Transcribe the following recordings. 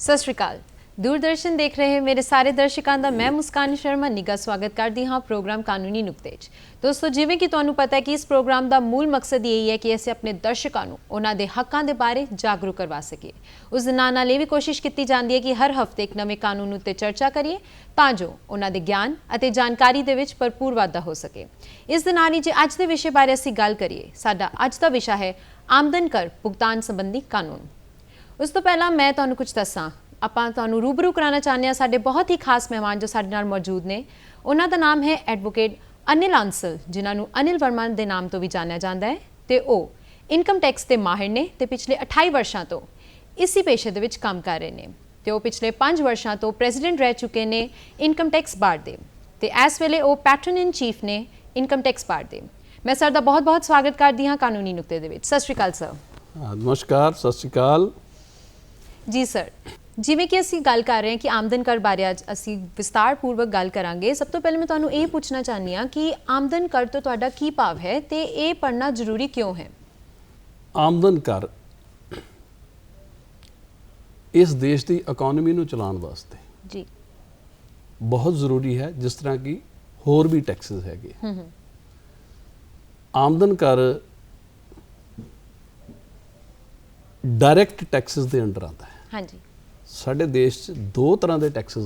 सत श्री अकाल। दूरदर्शन देख रहे मेरे सारे दर्शकों का मैं मुस्कान शर्मा निघा स्वागत करती हाँ प्रोग्राम कानूनी नुक्ते। दोस्तों, जिवें कि तुहानूं पता है कि इस प्रोग्राम का मूल मकसद यही है कि असीं अपने दर्शकों को उन्हां दे हक्कां दे बारे जागरूक करवा सकीए। उस दे नाल नाल ये भी कोशिश की जाती है कि हर हफ्ते एक नवे कानून उत्ते चर्चा करिए तां जो उन्हां दे ज्ञान अते जानकारी दे विच भरपूर वाधा हो सके। इस दे नाल ही जे अज दे विषय बारे असीं गल करिए, साडा अज दा विषय है आमदन कर भुगतान संबंधी कानून। उस तो पहला मैं तुहानूं कुछ दस्सां। ਆਪਾਂ ਤੁਹਾਨੂੰ रूबरू कराना चाहते हैं साडे बहुत ही खास मेहमान जो साडे नाल मौजूद ने। उन्हां दा नाम है एडवोकेट अनिल अंसल, जिन्हां नूं अनिल वर्मा दे नाम तो भी जानिया जाता है ते ओ इनकम टैक्स के माहिर ने ते पिछले 28 वर्षों तो इसी पेशे दे विच काम कर रहे हैं ते ओ पिछले 5 वर्षों तो प्रेजिडेंट रह चुके ने इनकम टैक्स बार दे ते इस वेले ओ पैटर्न इन चीफ ने इनकम टैक्स बार दे। मैं सर दा बहुत बहुत स्वागत करती हाँ कानूनी नुक्ते दे विच। सत श्री अकाल सर। नमस्कार, सत श्री अकाल जी सर। जिवें कि असीं गल कर रहे हैं कि आमदन कर बारे अज असीं विस्तारपूर्वक गल करांगे। सब तो पहले मैं तुहानूं ये पूछना चाहती हाँ कि आमदन कर तो तुहाडा की भाव है ते ये पढ़ना जरूरी क्यों है? आमदन कर इस देश की इकोनॉमी नूं चलाउण वास्ते जी बहुत जरूरी है, जिस तरह की होर भी टैक्सेस हैगे। आमदन कर डायरैक्ट टैक्सेस के अंडर आता है। हाँ जी। साडे देश च दो तरह के टैक्सेस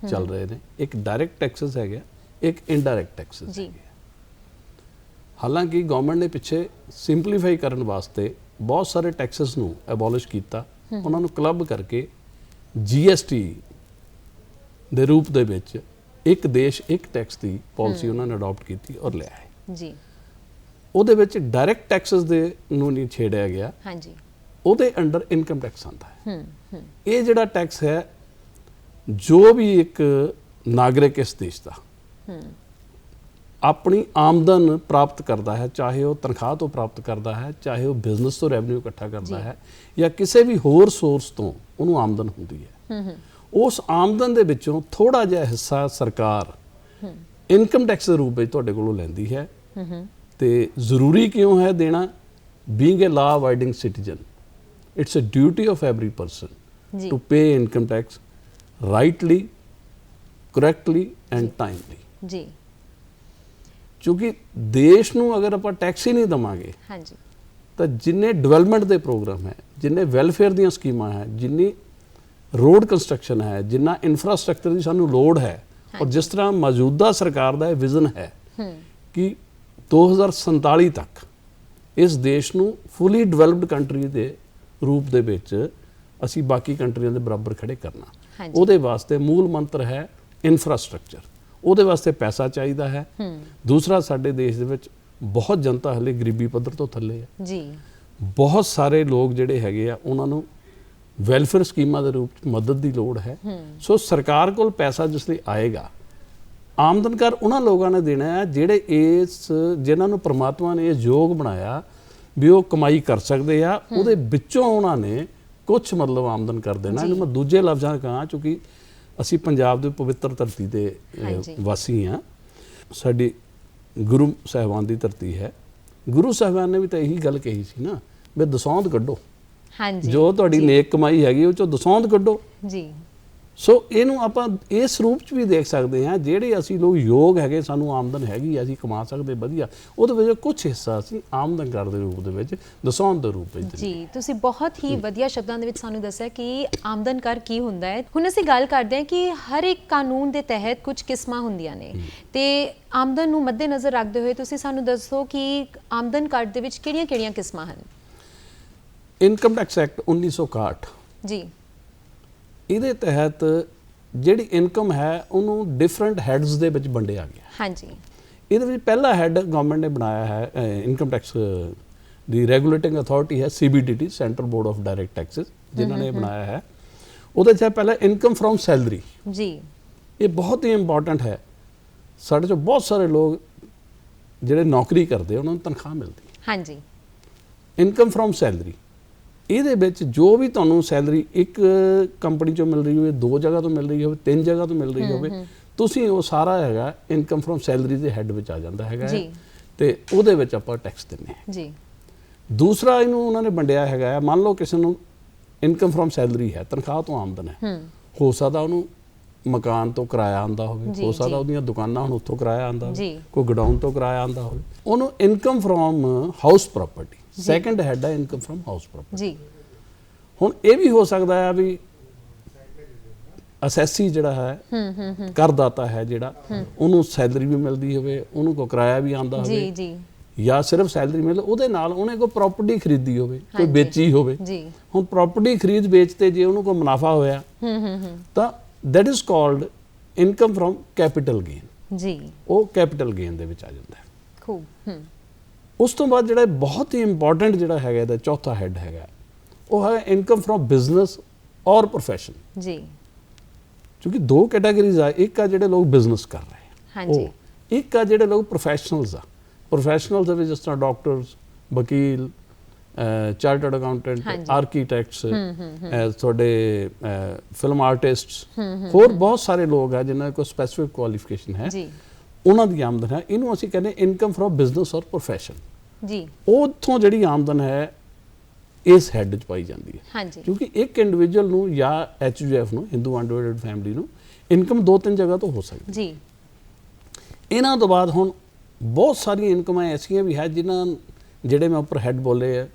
चल रहे हैं, एक डायरैक्ट टैक्सेस है, एक इनडायरैक्ट टैक्सेस है। हालांकि गवर्नमेंट ने पिछे सिंपलीफाई करने वास्ते बहुत सारे टैक्सेस नूं एबॉलिश किया, उन्होंने क्लब करके GST दे रूप दे विच एक देश एक टैक्स की पॉलिसी उन्होंने अडॉप्ट की और लिया है जी। उहदे विच डायरैक्ट टैक्सेस दे नूं नहीं छेड़िया गया। हाँ जी। उहदे अंडर इनकम टैक्स आता है। ये जिहड़ा टैक्स है, जो भी एक नागरिक इस देश का अपनी आमदन प्राप्त करता है, चाहे वह तनख्वाह तो प्राप्त करता है, चाहे वह बिजनेस तो रेवन्यू इकट्ठा करता है या किसी भी होर सोर्स तो उन्होंने आमदन होती है, उस आमदन के विचों थोड़ा जिहा हिस्सा सरकार इनकम टैक्स के रूप में तुहाडे कोलों लैंदी है। तो जरूरी क्यों है देना? Being a law abiding citizen, it's a duty of every person to pay income tax rightly, correctly and timely। जी। क्योंकि देश नूं अगर आप टैक्स ही नहीं देवांगे, हाँ जी, तो जिन्ने डिवेलपमेंट के प्रोग्राम है, जिन्ने वैलफेयर दी स्कीमां है, जिन्नी रोड कंस्ट्रक्शन है, जिन्ना इंफ्रास्ट्रक्चर की सानूं लोड़ है, और जिस तरह मौजूदा सरकार का विजन है कि 2047 तक इस देश नूं फुली डिवेलप्ड कंट्री के रूप दे विच असी बाकी कंट्रियां दे बराबर खड़े करना। उहदे वास्ते मूल मंत्र है इंफ्रास्ट्रक्चर, उहदे वास्ते पैसा चाहिए है। दूसरा, साडे देश दे विच बहुत जनता हले गरीबी पद्धर तो थल्ले है जी। बहुत सारे लोग जिहड़े हैगे आ उन्हां नूं वैलफेयर स्कीमां दे रूप च मदद की लोड़ है। सो सरकार कोल पैसा जिसले आएगा, आमदन कर उन्हां लोगों ने देना है जिहड़े इस जिन्हां नूं परमात्मा ने योग बनाया भी वो कमाई कर सकते हैं, उहदे विचों उन्होंने कुछ मतलब आमदन कर देना। इन्हूं मैं दूजे लफ्ज़ां कहां, चूँकि असी पंजाब दे पवित्र धरती के वासी हाँ, साडी गुरु साहिबान की धरती है। गुरु साहिबान ने भी तो यही गल कही सी ना, भी दसौंध कड्डो। हाँ जी। जो तुहाडी नेक कमाई हैगी उह चों दसौंध कड्डो जी। सो इहनूं आपां इस रूप च भी देख सकते हैं, जिहड़े असी लोग योग हैगे, सानूं आमदन हैगी, असी कमा सकते वधिया, उहदे विच कुछ हिस्सा असी आमदन कर दे रूप दे विच दसौंध दे रूप विच। जी, तुसीं बहुत ही वधिया शब्दां दे विच सानूं दस्सिआ कि आमदन कर की हुंदा है। हुण असीं गल करदे हां कि हर एक कानून दे तहत कुछ किस्मां हुंदियां ने ते आमदन नूं मद्देनज़र रखदे होए तुसीं सानूं दस्सो कि आमदन कर दे विच किहड़ियां-किहड़ियां किस्मां हन? इनकम टैक्स एक्ट 1961 जी, ਇਹਦੇ तहत ਜਿਹੜੀ ਇਨਕਮ ਹੈ ਉਹਨੂੰ ਡਿਫਰੈਂਟ ਹੈਡਸ ਦੇ ਵਿੱਚ ਵੰਡਿਆ ਗਿਆ। ਹਾਂਜੀ। ਇਹਦੇ ਵਿੱਚ ਪਹਿਲਾ ਹੈਡ ਗਵਰਨਮੈਂਟ ਨੇ ਬਣਾਇਆ ਹੈ, ਇਨਕਮ ਟੈਕਸ ਦੀ ਰੈਗੂਲੇਟਿੰਗ ਅਥਾਰਟੀ ਹੈ CBDT, central board of direct Texas, ਜਿਨ੍ਹਾਂ ਨੇ ਬਣਾਇਆ ਹੈ। ਉਹਦੇ 'ਚ ਪਹਿਲਾਂ ਇਨਕਮ ਫਰੋਮ ਸੈਲਰੀ ਜੀ। ਇਹ ਬਹੁਤ ਹੀ ਇੰਪੋਰਟੈਂਟ ਹੈ। ਸਾਡੇ 'ਚੋਂ ਬਹੁਤ ਸਾਰੇ ਲੋਕ ਜਿਹੜੇ ਨੌਕਰੀ ਕਰਦੇ ਉਹਨਾਂ ਨੂੰ ਤਨਖਾਹ ਮਿਲਦੀ ਹੈ। ਹਾਂਜੀ। ਇਨਕਮ ਫਰੋਮ ਸੈਲਰੀ, ਇਹਦੇ ਵਿੱਚ ਜੋ ਵੀ ਤੁਹਾਨੂੰ ਸੈਲਰੀ ਇੱਕ ਕੰਪਨੀ ਚੋਂ ਮਿਲ ਰਹੀ ਹੋਵੇ, 2 ਜਗ੍ਹਾ ਤੋਂ ਮਿਲ ਰਹੀ ਹੋਵੇ, 3 ਜਗ੍ਹਾ ਤੋਂ ਮਿਲ ਰਹੀ ਹੋਵੇ, ਤੁਸੀਂ ਉਹ ਸਾਰਾ ਹੈਗਾ ਇਨਕਮ ਫਰੋਮ ਸੈਲਰੀ ਦੇ ਹੈਡ ਵਿੱਚ ਆ ਜਾਂਦਾ ਹੈਗਾ ਤੇ ਉਹਦੇ ਵਿੱਚ ਆਪਾਂ ਟੈਕਸ ਦਿੰਦੇ ਹਾਂ ਜੀ। ਦੂਸਰਾ ਇਹਨੂੰ ਉਹਨਾਂ ਨੇ ਵੰਡਿਆ ਹੈਗਾ, ਮੰਨ ਲਓ ਕਿਸੇ ਨੂੰ ਇਨਕਮ ਫਰੋਮ ਸੈਲਰੀ ਹੈ, ਤਨਖਾਹ ਤੋਂ ਆਮਦਨ ਹੈ, ਹੋ ਸਕਦਾ ਉਹਨੂੰ ਮਕਾਨ ਤੋਂ ਕਿਰਾਇਆ ਆਉਂਦਾ ਹੋਵੇ, ਹੋ ਸਕਦਾ ਉਹਦੀਆਂ ਦੁਕਾਨਾਂ ਹੁਣ ਉੱਥੋਂ ਕਿਰਾਇਆ ਆਉਂਦਾ ਹੋਵੇ, ਕੋਈ ਗਡਾਊਨ ਤੋਂ ਕਿਰਾਇਆ ਆਉਂਦਾ ਹੋਵੇ, ਉਹਨੂੰ income from house property second head ਹੈ ਇਨਕਮ ਫਰੋਮ ਹਾਊਸ ਪ੍ਰਾਪਰਟੀ ਜੀ। ਹੁਣ ਇਹ ਵੀ ਹੋ ਸਕਦਾ ਹੈ ਵੀ ਅਸੈਸੀ ਜਿਹੜਾ ਹੈ ਕਰਦਾਤਾ ਹੈ ਜਿਹੜਾ, ਉਹਨੂੰ ਸੈਲਰੀ ਵੀ ਮਿਲਦੀ ਹੋਵੇ, ਉਹਨੂੰ ਕੋਈ ਕਿਰਾਇਆ ਵੀ ਆਉਂਦਾ ਹੋਵੇ ਜੀ, ਜਾਂ ਸਿਰਫ ਸੈਲਰੀ ਮਿਲ, ਉਹਦੇ ਨਾਲ ਉਹਨੇ ਕੋਈ ਪ੍ਰਾਪਰਟੀ ਖਰੀਦੀ ਹੋਵੇ, ਕੋਈ ਵੇਚੀ ਹੋਵੇ ਜੀ। ਹੁਣ ਪ੍ਰਾਪਰਟੀ ਖਰੀਦ ਵੇਚ ਤੇ ਜੇ ਉਹਨੂੰ ਕੋਈ ਮੁਨਾਫਾ ਹੋਇਆ ਤਾਂ that is called income from capital gain ਜੀ, ਉਹ ਕੈਪੀਟਲ ਗੇਨ ਦੇ ਵਿੱਚ ਆ ਜਾਂਦਾ ਹੈ। ਖੂਬ। ਉਸ ਤੋਂ ਬਾਅਦ ਜਿਹੜਾ ਬਹੁਤ ਹੀ ਇੰਪੋਰਟੈਂਟ ਜਿਹੜਾ ਹੈਗਾ ਇਹਦਾ ਚੌਥਾ ਹੈਡ ਹੈਗਾ, ਉਹ ਹੈ ਇਨਕਮ ਫਰੋਮ ਬਿਜ਼ਨਸ ਔਰ ਪ੍ਰੋਫੈਸ਼ਨ ਜੀ। ਕਿਉਂਕਿ ਦੋ ਕੈਟਾਗਰੀਜ਼ ਆ, ਇੱਕ ਆ ਜਿਹੜੇ ਲੋਕ ਬਿਜ਼ਨਸ ਕਰ ਰਹੇ ਹਾਂਜੀ, ਇੱਕ ਆ ਜਿਹੜੇ ਲੋਕ ਪ੍ਰੋਫੈਸ਼ਨਲਸ ਆ। ਪ੍ਰੋਫੈਸ਼ਨਲਸ ਦੇ ਵਿੱਚ ਜਿਸ ਤਰ੍ਹਾਂ ਡਾਕਟਰਸ, ਵਕੀਲ, ਚਾਰਟਰਡ ਅਕਾਊਂਟੈਂਟ, ਆਰਕੀਟੈਕਟਸ, ਤੁਹਾਡੇ ਫਿਲਮ ਆਰਟਿਸਟਸ, ਹੋਰ ਬਹੁਤ ਸਾਰੇ ਲੋਕ ਆ ਜਿਨ੍ਹਾਂ ਕੋਲ ਸਪੈਸੀਫਿਕ ਕੁਆਲੀਫਿਕੇਸ਼ਨ ਹੈ, ਉਹਨਾਂ ਦੀ ਆਮਦਨ ਹੈ। ਇਹਨੂੰ ਅਸੀਂ ਕਹਿੰਦੇ ਇਨਕਮ ਫਰੋਮ ਬਿਜ਼ਨਸ ਔਰ ਪ੍ਰੋਫੈਸ਼ਨ ਜੀ। ਉੱਥੋਂ ਜਿਹੜੀ ਆਮਦਨ ਹੈ ਇਸ ਹੈਡ 'ਚ ਪਾਈ ਜਾਂਦੀ ਹੈ, ਕਿਉਂਕਿ ਇੱਕ ਇੰਡੀਵਿਜੂਅਲ ਨੂੰ ਜਾਂ HUF ਨੂੰ, ਹਿੰਦੂ ਅਨਡਿਵਾਈਡਡ ਫੈਮਿਲੀ ਨੂੰ, ਇਨਕਮ 2-3 ਜਗ੍ਹਾ ਤੋਂ ਹੋ ਸਕਦੀ ਜੀ। ਇਹਨਾਂ ਤੋਂ ਬਾਅਦ ਹੁਣ ਬਹੁਤ ਸਾਰੀਆਂ ਇਨਕਮਾਂ ਐਸੀਆਂ ਵੀ ਹੈ ਜਿਨ੍ਹਾਂ ਜਿਹੜੇ ਮੈਂ ਉੱਪਰ ਹੈਡ ਬੋਲੇ ਆ,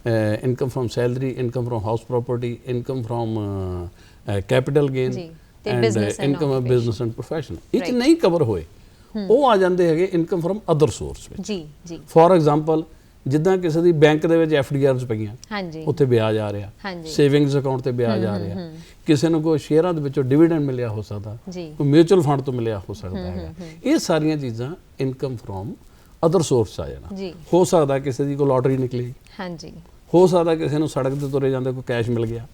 income from salary, income from house property, income from capital gain and income of business and profession, ਇਹ 'ਚ ਨਹੀਂ ਕਵਰ ਹੋਏ, ਉਹ ਆ ਜਾਂਦੇ ਹੈਗੇ ਇਨਕਮ ਫਰੋਮ ਅਦਰ ਸੋਰਸ ਵਿੱਚ ਜੀ। ਫੋਰ ਐਗਜ਼ਾਮਪਲ ਜਿੱਦਾਂ ਕਿਸੇ ਦੀ ਬੈਂਕ ਦੇ ਵਿੱਚ FDRs ਪਈਆਂ, ਉੱਥੇ ਵਿਆਜ ਆ ਰਿਹਾ, ਸੇਵਿੰਗਸ ਅਕਾਊਂਟ ਤੇ ਵਿਆਜ ਆ ਰਿਹਾ, ਕਿਸੇ ਨੂੰ ਕੋਈ ਸ਼ੇਅਰਾਂ ਦੇ ਵਿੱਚੋਂ ਡਿਵੀਡੈਂਡ ਮਿਲਿਆ ਹੋ ਸਕਦਾ, ਕੋਈ ਮਿਊਚੁਅਲ ਫੰਡ ਤੋਂ ਮਿਲਿਆ ਹੋ ਸਕਦਾ ਹੈਗਾ, ਇਹ ਸਾਰੀਆਂ ਚੀਜ਼ਾਂ ਇਨਕਮ ਫਰੋਮ ਅਦਰ ਸੋਰਸ ਆ ਜਾਣਾ। ਹੋ ਸਕਦਾ ਕਿਸੇ ਦੀ ਕੋਈ ਲੋਟਰੀ ਨਿਕਲੀ, ਹੋ ਸਕਦਾ ਕਿਸੇ ਨੂੰ ਸੜਕ ਤੇ ਤੁਰੇ ਜਾਂਦੇ ਕੋਈ ਕੈਸ਼ ਮਿਲ ਗਿਆ,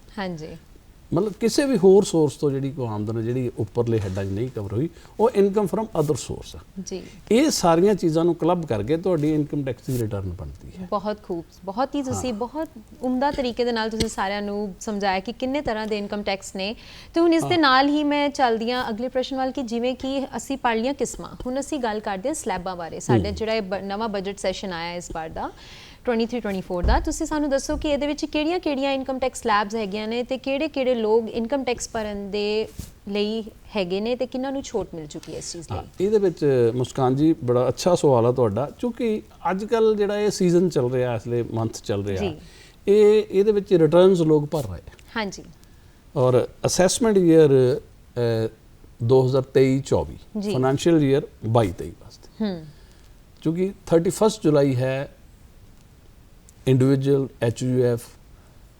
ਮਤਲਬ ਕਿਸੇ ਵੀ ਹੋਰ ਸੋਰਸ ਤੋਂ ਜਿਹੜੀ ਕੋਈ ਆਮਦਨ ਜਿਹੜੀ ਉੱਪਰਲੇ ਹੈਡਾਂ 'ਚ ਨਹੀਂ ਕਵਰ ਹੋਈ, ਉਹ ਇਨਕਮ ਫਰਮ ਅਦਰ ਸੋਰਸ ਆ ਜੀ। ਇਹ ਸਾਰੀਆਂ ਚੀਜ਼ਾਂ ਨੂੰ ਕਲੱਬ ਕਰਕੇ ਤੁਹਾਡੀ ਇਨਕਮ ਟੈਕਸ ਦੀ ਰਿਟਰਨ ਬਣਦੀ ਹੈ। ਬਹੁਤ ਖੂਬ, ਬਹੁਤ ਹੀ ਤੁਸੀਂ ਬਹੁਤ ਉਮਦਾ ਤਰੀਕੇ ਦੇ ਨਾਲ ਤੁਸੀਂ ਸਾਰਿਆਂ ਨੂੰ ਸਮਝਾਇਆ ਕਿ ਕਿੰਨੇ ਤਰ੍ਹਾਂ ਦੇ ਇਨਕਮ ਟੈਕਸ ਨੇ। ਤੇ ਹੁਣ ਇਸ ਦੇ ਨਾਲ ਹੀ ਮੈਂ ਚੱਲਦੀ ਹਾਂ ਅਗਲੇ ਪ੍ਰਸ਼ਨ ਵੱਲ ਕਿ ਜਿਵੇਂ ਕਿ ਅਸੀਂ ਪੜ੍ਹ ਲਈਆਂ ਕਿਸਮਾਂ, ਹੁਣ ਅਸੀਂ ਗੱਲ ਕਰਦੇ ਹਾਂ ਸਲੈਬਾਂ ਬਾਰੇ। ਸਾਡੇ ਜਿਹੜਾ ਨਵਾਂ ਬਜਟ ਸੈਸ਼ਨ ਆਇਆ ਇਸ ਵਾਰ ਦਾ 23-24 ਦਾ, ਤੁਸੀਂ ਸਾਨੂੰ ਦੱਸੋ ਕਿ ਇਹਦੇ ਵਿੱਚ ਕਿਹੜੀਆਂ ਇਨਕਮ ਟੈਕਸ ਸਲੈਬਸ ਹੈਗੀਆਂ ਨੇ ਤੇ ਕਿਹੜੇ ਲੋਕ ਇਨਕਮ ਟੈਕਸ ਭਰਨ ਦੇ ਲਈ ਹੈਗੇ ਨੇ ਤੇ ਕਿਹਨਾਂ ਨੂੰ ਛੋਟ ਮਿਲ ਚੁੱਕੀ ਹੈ ਇਸ ਚੀਜ਼ ਲਈ। ਇਹਦੇ ਵਿੱਚ ਮੁਸਕਾਨ ਜੀ ਬੜਾ ਅੱਛਾ ਸਵਾਲ ਆ ਤੁਹਾਡਾ, ਕਿਉਂਕਿ ਅੱਜ ਕੱਲ ਜਿਹੜਾ ਇਹ ਸੀਜ਼ਨ ਚੱਲ ਰਿਹਾ, ਇਸਲੇ ਮੰਥ ਚੱਲ ਰਿਹਾ, ਇਹਦੇ ਵਿੱਚ ਰਿਟਰਨਸ ਲੋਕ ਭਰ ਰਹੇ ਹਾਂਜੀ, ਔਰ ਅਸੈਸਮੈਂਟ ਈਅਰ 2023-24 ਫਾਈਨੈਂਸ਼ੀਅਲ ਈਅਰ 22-23 ਵਾਸਤੇ, ਕਿਉਂਕਿ 31 ਜੁਲਾਈ ਹੈ ਇੰਡੀਵਿਜੂਅਲ HUF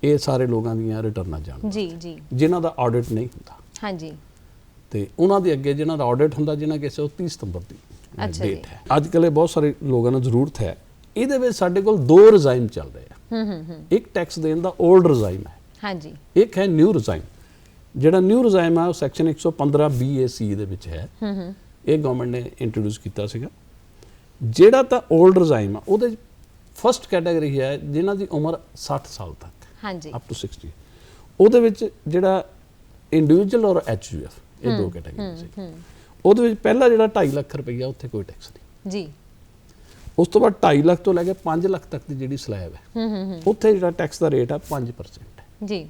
ਇਹ ਸਾਰੇ ਲੋਕਾਂ ਦੀਆਂ ਰਿਟਰਨਾਂ ਜਾਣ ਜੀ ਜਿਨ੍ਹਾਂ ਦਾ ਆਡਿਟ ਨਹੀਂ ਹੁੰਦਾ ਹਾਂਜੀ, ਤੇ ਉਹਨਾਂ ਦੇ ਅੱਗੇ ਜਿਨ੍ਹਾਂ ਦਾ ਆਡਿਟ ਹੁੰਦਾ, ਜਿਨ੍ਹਾਂ ਕਿਸੇ 30 ਸਤੰਬਰ ਦੀ ਡੇਟ ਹੈ। ਅੱਜ ਕੱਲ੍ਹ ਬਹੁਤ ਸਾਰੇ ਲੋਕਾਂ ਨੂੰ ਜ਼ਰੂਰਤ ਹੈ। ਇਹਦੇ ਵਿੱਚ ਸਾਡੇ ਕੋਲ 2 ਰਜ਼ਾਈਮ ਚੱਲ ਰਹੇ ਆ। ਇੱਕ ਟੈਕਸ ਦੇਣ ਦਾ 올ਡ ਰਜ਼ਾਈਮ ਹੈ ਹਾਂਜੀ, ਇੱਕ ਹੈ ਨਿਊ ਰਜ਼ਾਈਮ। ਜਿਹੜਾ ਨਿਊ ਰਜ਼ਾਈਮ ਆ ਉਹ ਸੈਕਸ਼ਨ 115 BAC ਦੇ ਵਿੱਚ ਹੈ, ਇਹ ਗਵਰਨਮੈਂਟ ਨੇ ਇੰਟਰੋਡਿਊਸ ਕੀਤਾ ਸੀਗਾ। ਜਿਹੜਾ ਤਾਂ 올ਡ ਰਜ਼ਾਈਮ ਆ ਉਹਦੇ ਫਸਟ ਕੈਟਾਗਰੀ ਹੈ ਜਿਨ੍ਹਾਂ ਦੀ ਉਮਰ 60 ਸਾਲ ਤੱਕ ਹਾਂਜੀ, ਅਪ ਟੂ 60। ਉਹਦੇ ਵਿੱਚ ਜਿਹੜਾ ਇੰਡੀਵਿਜੂਅਲ ਔਰ HUF ਇਹ 2 ਕੈਟਾਗਰੀ ਸੀ। ਉਹਦੇ ਵਿੱਚ ਪਹਿਲਾ ਜਿਹੜਾ 2.5 ਲੱਖ ਰੁਪਈਆ ਉੱਥੇ ਕੋਈ ਟੈਕਸ ਨਹੀਂ ਜੀ। ਉਸ ਤੋਂ ਬਾਅਦ 2.5 ਲੱਖ ਤੋਂ ਲੈ ਕੇ 5 ਲੱਖ ਤੱਕ ਦੀ ਜਿਹੜੀ ਸਲੈਬ ਹੈ ਉੱਥੇ ਜਿਹੜਾ ਟੈਕਸ ਦਾ ਰੇਟ ਆ 5% ਜੀ।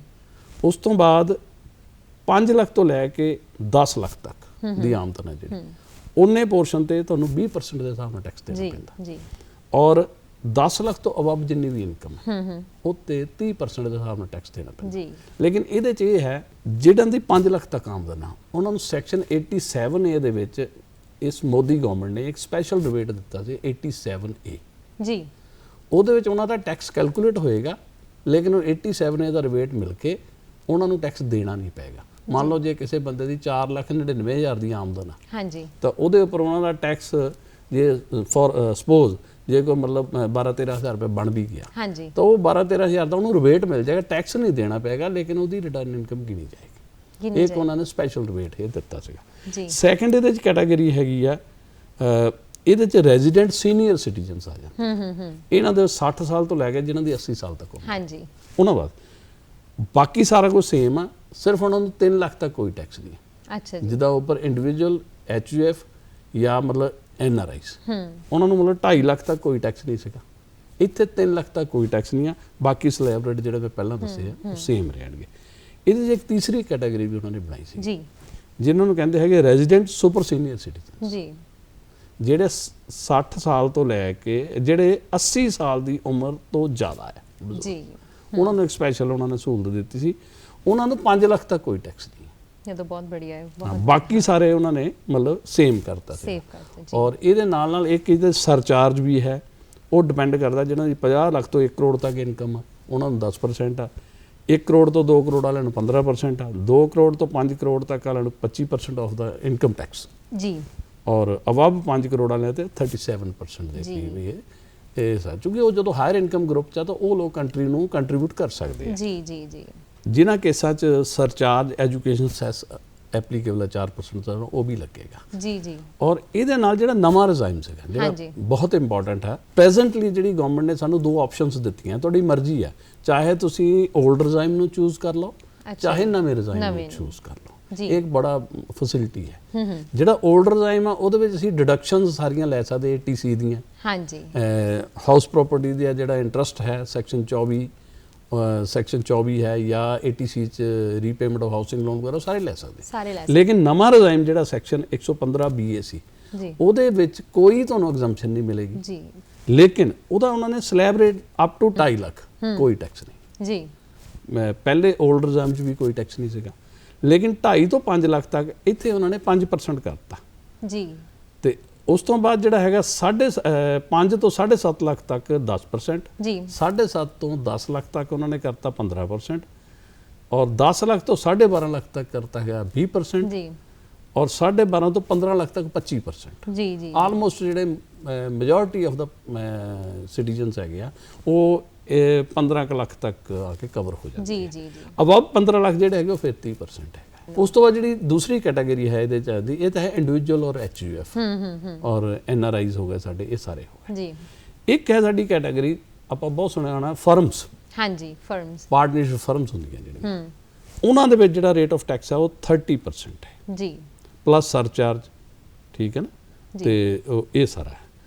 ਉਸ ਤੋਂ ਬਾਅਦ 5 ਲੱਖ ਤੋਂ ਲੈ ਕੇ 10 ਲੱਖ ਤੱਕ ਦੀ ਆਮਦਨ ਹੈ ਜਿਹੜੀ, ਉਹਨੇ ਪੋਰਸ਼ਨ ਤੇ ਤੁਹਾਨੂੰ 20% ਦੇ ਹਿਸਾਬ ਨਾਲ ਟੈਕਸ ਦੇਣਾ ਪੈਂਦਾ ਜੀ। ਔਰ 10 ਲੱਖ ਤੋਂ ਅਬਵ ਜਿੰਨੀ ਵੀ ਇਨਕਮ ਉੱਤੇ 30% ਦੇ ਹਿਸਾਬ ਨਾਲ ਟੈਕਸ ਦੇਣਾ ਪੈਂਦਾ ਜੀ। ਲੇਕਿਨ ਇਹਦੇ 'ਚ ਇਹ ਹੈ ਜਿਹਨਾਂ ਦੀ 5 ਲੱਖ ਤੱਕ ਆਮਦਨ ਆ ਉਹਨਾਂ ਨੂੰ ਸੈਕਸ਼ਨ 87A ਦੇ ਵਿੱਚ ਇਸ ਮੋਦੀ ਗਵਰਨਮੈਂਟ ਨੇ ਇੱਕ ਸਪੈਸ਼ਲ ਰਿਬੇਟ ਦਿੱਤਾ ਸੀ 87A ਜੀ। ਉਹਦੇ ਵਿੱਚ ਉਹਨਾਂ ਦਾ ਟੈਕਸ ਕੈਲਕੂਲੇਟ ਹੋਏਗਾ, ਲੇਕਿਨ ਉਹ 87A ਦਾ ਰਿਬੇਟ ਮਿਲ ਕੇ ਉਹਨਾਂ ਨੂੰ ਟੈਕਸ ਦੇਣਾ ਨਹੀਂ ਪਏਗਾ। ਮੰਨ ਲਓ ਜੇ ਕਿਸੇ ਬੰਦੇ ਦੀ 4,99,000 ਦੀ ਆਮਦਨ ਆ ਹਾਂਜੀ, ਤਾਂ ਉਹਦੇ ਉੱਪਰ ਉਹਨਾਂ ਦਾ ਟੈਕਸ ਜੇ ਫੋਰ ਸਪੋਜ਼ ਜੇ ਕੋਈ ਮਤਲਬ 12-13 ਹਜ਼ਾਰ ਰੁਪਏ ਬਣ ਵੀ ਗਿਆ ਹਾਂਜੀ, ਤਾਂ ਉਹ 12-13 ਹਜ਼ਾਰ ਦਾ ਉਹਨੂੰ ਰਿਬੇਟ ਮਿਲ ਜਾਏਗਾ, ਟੈਕਸ ਨਹੀਂ ਦੇਣਾ ਪਏਗਾ, ਲੇਕਿਨ ਉਹਦੀ ਰਿਟਰਨ ਇਨਕਮ ਗਿਣੀ ਜਾਏਗੀ। ਇੱਕ ਉਹਨਾਂ ਨੇ ਸਪੈਸ਼ਲ ਰਿਬੇਟ ਇਹ ਦਿੱਤਾ ਸੀਗਾ ਜੀ। ਸੈਕੰਡ ਇਹਦੇ 'ਚ ਕੈਟਾਗਰੀ ਹੈਗੀ ਆ, ਇਹਦੇ 'ਚ ਰੈਜ਼ੀਡੈਂਟ ਸੀਨੀਅਰ ਸਿਟੀਜ਼ਨਸ ਆ ਜਾਣ। ਇਹਨਾਂ ਦੇ 60 ਸਾਲ ਤੋਂ ਲੈ ਕੇ ਜਿਹਨਾਂ ਦੀ 80 ਸਾਲ ਤੱਕ ਹਾਂਜੀ, ਉਹਨਾਂ ਬਾਅਦ ਬਾਕੀ ਸਾਰਾ ਕੁਝ ਸੇਮ ਆ, ਸਿਰਫ ਉਹਨਾਂ ਨੂੰ 3 ਲੱਖ ਤੱਕ ਕੋਈ ਟੈਕਸ ਨਹੀਂ। ਅੱਛਾ ਜੀ। ਜਿੱਦਾਂ ਉੱਪਰ ਇੰਡੀਵਿਜੂਅਲ HUF ਜਾਂ ਮਤਲਬ NRIs ਉਹਨਾਂ ਨੂੰ ਮਤਲਬ 2.5 ਲੱਖ ਤੱਕ ਕੋਈ ਟੈਕਸ ਨਹੀਂ ਸੀਗਾ, ਇੱਥੇ 3 ਲੱਖ ਤੱਕ ਕੋਈ ਟੈਕਸ ਨਹੀਂ ਆ, ਬਾਕੀ ਸਲੈਬ ਰੇਟ ਜਿਹੜੇ ਮੈਂ ਪਹਿਲਾਂ ਦੱਸੇ ਆ ਉਹ ਸੇਮ ਰਹਿਣਗੇ। ਇਹਦੇ 'ਚ ਇੱਕ ਤੀਸਰੀ ਕੈਟਾਗਰੀ ਵੀ ਉਹਨਾਂ ਨੇ ਬਣਾਈ ਸੀ ਜੀ, ਜਿਨ੍ਹਾਂ ਨੂੰ ਕਹਿੰਦੇ ਹੈਗੇ ਰੈਜ਼ੀਡੈਂਟ ਸੁਪਰ ਸੀਨੀਅਰ ਸਿਟੀਜ਼ਨ, ਜੀ, ਜਿਹੜੇ 60 ਸਾਲ ਤੋਂ ਲੈ ਕੇ ਜਿਹੜੇ 80 ਸਾਲ ਦੀ ਉਮਰ ਤੋਂ ਜ਼ਿਆਦਾ ਹੈ ਜੀ। ਉਹਨਾਂ ਨੂੰ ਇੱਕ ਸਪੈਸ਼ਲ ਉਹਨਾਂ ਨੇ ਸਹੂਲਤ ਦਿੱਤੀ ਸੀ। ਉਹਨਾਂ ਨੂੰ 5 ਲੱਖ ਤੱਕ ਕੋਈ ਟੈਕਸ ਨਹੀਂ। ਇਹ ਤਾਂ ਬਹੁਤ बढ़िया है, हाँ, बाकी सारे उन्होंने मतलब सेम करता है सेव करते जी। और ये नाल एक ਇਹਦੇ सरचार्ज भी है, वो डिपेंड करता जिन्हों की 50 ਲੱਖ ਤੋਂ 1 ਕਰੋੜ तक इनकम आ उन्होंने 10% आ, 1 ਕਰੋੜ ਤੋਂ 2 ਕਰੋੜ वाले 15% आ, 2 ਕਰੋੜ ਤੋਂ 5 ਕਰੋੜ तक वाले 25% ऑफ द इनकम टैक्स जी, और अबव 5 ਕਰੋੜ वाले ते 37% ਦੇ ਕਰੀਬ ਇਹ ਸਾ, ਕਿਉਂਕਿ ਉਹ ਜਦੋਂ ਹਾਇਰ ਇਨਕਮ ਗਰੁੱਪ ਚ ਆ ਤਾਂ ਉਹ ਲੋਕ ਕੰਟਰੀ ਨੂੰ ਕੰਟਰੀਬਿਊਟ ਕਰ ਸਕਦੇ ਆ। ਜੀ, ਜੀ, ਜੀ। ਜਿਨ੍ਹਾਂ ਕੇਸਾਂ 'ਚ ਸਰਚਾਰਜ ਐਜੂਕੇਸ਼ਨ ਸੈਸ ਐਪਲੀਕੇਬਲ ਹੈ 4% ਦਾ ਉਹ ਵੀ ਲੱਗੇਗਾ। ਜੀ, ਜੀ। ਔਰ ਇਹਦੇ ਨਾਲ ਜਿਹੜਾ ਨਵਾਂ ਰਿਜ਼ਾਈਮ ਸੀਗਾ ਜਿਹੜਾ ਬਹੁਤ ਇੰਪੋਰਟੈਂਟ ਹੈ, ਪ੍ਰੈਜ਼ੈਂਟਲੀ ਜਿਹੜੀ ਗਵਰਨਮੈਂਟ ਨੇ ਸਾਨੂੰ 2 ਆਪਸ਼ਨਸ ਦਿੱਤੀਆਂ, ਤੁਹਾਡੀ ਮਰਜ਼ੀ ਹੈ, ਚਾਹੇ ਤੁਸੀਂ 올ਡ ਰਿਜ਼ਾਈਮ ਨੂੰ ਚੂਜ਼ ਕਰ ਲਓ, ਚਾਹੇ ਨਵੇਂ ਰਿਜ਼ਾਈਮ ਨੂੰ ਚੂਜ਼ ਕਰ ਲਓ। ਇਹ ਇੱਕ ਬੜਾ ਫੈਸਿਲਿਟੀ ਹੈ। ਜਿਹੜਾ 올ਡ ਰਿਜ਼ਾਈਮ ਆ ਉਹਦੇ ਵਿੱਚ ਅਸੀਂ ਡਿਡਕਸ਼ਨਸ ਸਾਰੀਆਂ ਲੈ ਸਕਦੇ ATC ਦੀਆਂ। ਹਾਂਜੀ। ਹਾਊਸ ਪ੍ਰਾਪਰਟੀ ਦਾ ਜਿਹੜਾ ਇੰਟਰਸਟ ਹੈ ਸੈਕਸ਼ਨ 24 ਹੈ ਜਾਂ ATC ਚ ਰੀਪੇਮੈਂਟ ਆਫ ਹਾਊਸਿੰਗ ਲੋਨ ਵਗੈਰਾ ਸਾਰੇ ਲੈ ਸਕਦੇ। ਲੇਕਿਨ ਨਵਾਂ ਰਿਜ਼ਾਈਮ ਜਿਹੜਾ ਸੈਕਸ਼ਨ 115 BA ਸੀ ਉਹਦੇ ਵਿੱਚ ਕੋਈ ਤੁਹਾਨੂੰ ਐਗਜ਼ੈਂਪਸ਼ਨ ਨਹੀਂ ਮਿਲੇਗੀ ਜੀ, ਲੇਕਿਨ ਉਹਦਾ ਉਹਨਾਂ ਨੇ slab rate up to 2.5 lakh ਕੋਈ ਟੈਕਸ ਨਹੀਂ ਜੀ। ਪਹਿਲੇ 올ਡ ਰਿਜ਼ਾਈਮ 'ਚ ਵੀ ਕੋਈ ਟੈਕਸ ਨਹੀਂ ਸੀਗਾ, ਲੇਕਿਨ 2.5 ਤੋਂ 5 ਲੱਖ ਤੱਕ ਇੱਥੇ ਉਹਨਾਂ ਨੇ 5% ਕਰਤਾ ਜੀ। ਤੇ ਉਸ ਤੋਂ ਬਾਅਦ ਜਿਹੜਾ ਹੈਗਾ 5 ਤੋਂ 7.5 ਲੱਖ ਤੱਕ 10% ਜੀ, 7.5 ਤੋਂ 10 ਲੱਖ ਤੱਕ ਉਹਨਾਂ ਨੇ ਕਰਤਾ 15%, ਔਰ 10 ਲੱਖ ਤੋਂ 12.5 ਲੱਖ ਤੱਕ ਕਰਤਾ ਹੈਗਾ 20% ਜੀ, ਔਰ 12.5 ਤੋਂ 15 ਲੱਖ ਤੱਕ 25% ਜੀ ਜੀ। ਆਲਮੋਸਟ ਜਿਹੜੇ ਮੈਜੋਰਿਟੀ ਆਫ ਦਾ ਸਿਟੀਜ਼ਨਸ ਹੈਗੇ ਆ ਉਹ 15 ਲੱਖ ਤੱਕ ਆ ਕੇ ਕਵਰ ਹੋ ਜਾਂਦੇ ਜੀ ਜੀ ਜੀ। ਅਬਵ 15 ਲੱਖ ਜਿਹੜੇ ਹੈਗੇ ਉਹ ਫਿਰ 30% ਹੈਗਾ। ਉਸ ਤੋਂ ਬਾਅਦ ਜਿਹੜੀ ਦੂਸਰੀ ਕੈਟਾਗਰੀ ਹੈ ਇਹਦੇ ਚ ਆਦੀ, ਇਹ ਤਾਂ ਹੈ ਇੰਡੀਵਿਜੂਅਲ ਔਰ HUF ਔਰ NRIs ਹੋ ਗਏ ਸਾਡੇ, ਇਹ ਸਾਰੇ ਹੋ ਗਏ ਜੀ। ਇੱਕ ਹੈ ਸਾਡੀ ਕੈਟਾਗਰੀ ਆਪਾਂ ਬਹੁਤ ਸੁਣਿਆ ਹੋਣਾ ਫਰਮਸ। ਹਾਂਜੀ, ਫਰਮਸ, ਪਾਰਟਨਰਸ਼ਿਪ ਫਰਮਸ ਹੁੰਦੀਆਂ ਜਿਹੜੀਆਂ, ਉਹਨਾਂ ਦੇ ਵਿੱਚ ਜਿਹੜਾ ਰੇਟ ਆਫ ਟੈਕਸ ਹੈ ਉਹ 30% ਹੈ ਜੀ, ਪਲੱਸ ਸਰਚਾਰਜ, ਠੀਕ ਹੈ ਨਾ, ਤੇ ਇਹ ਸਾਰਾ ਹੈ।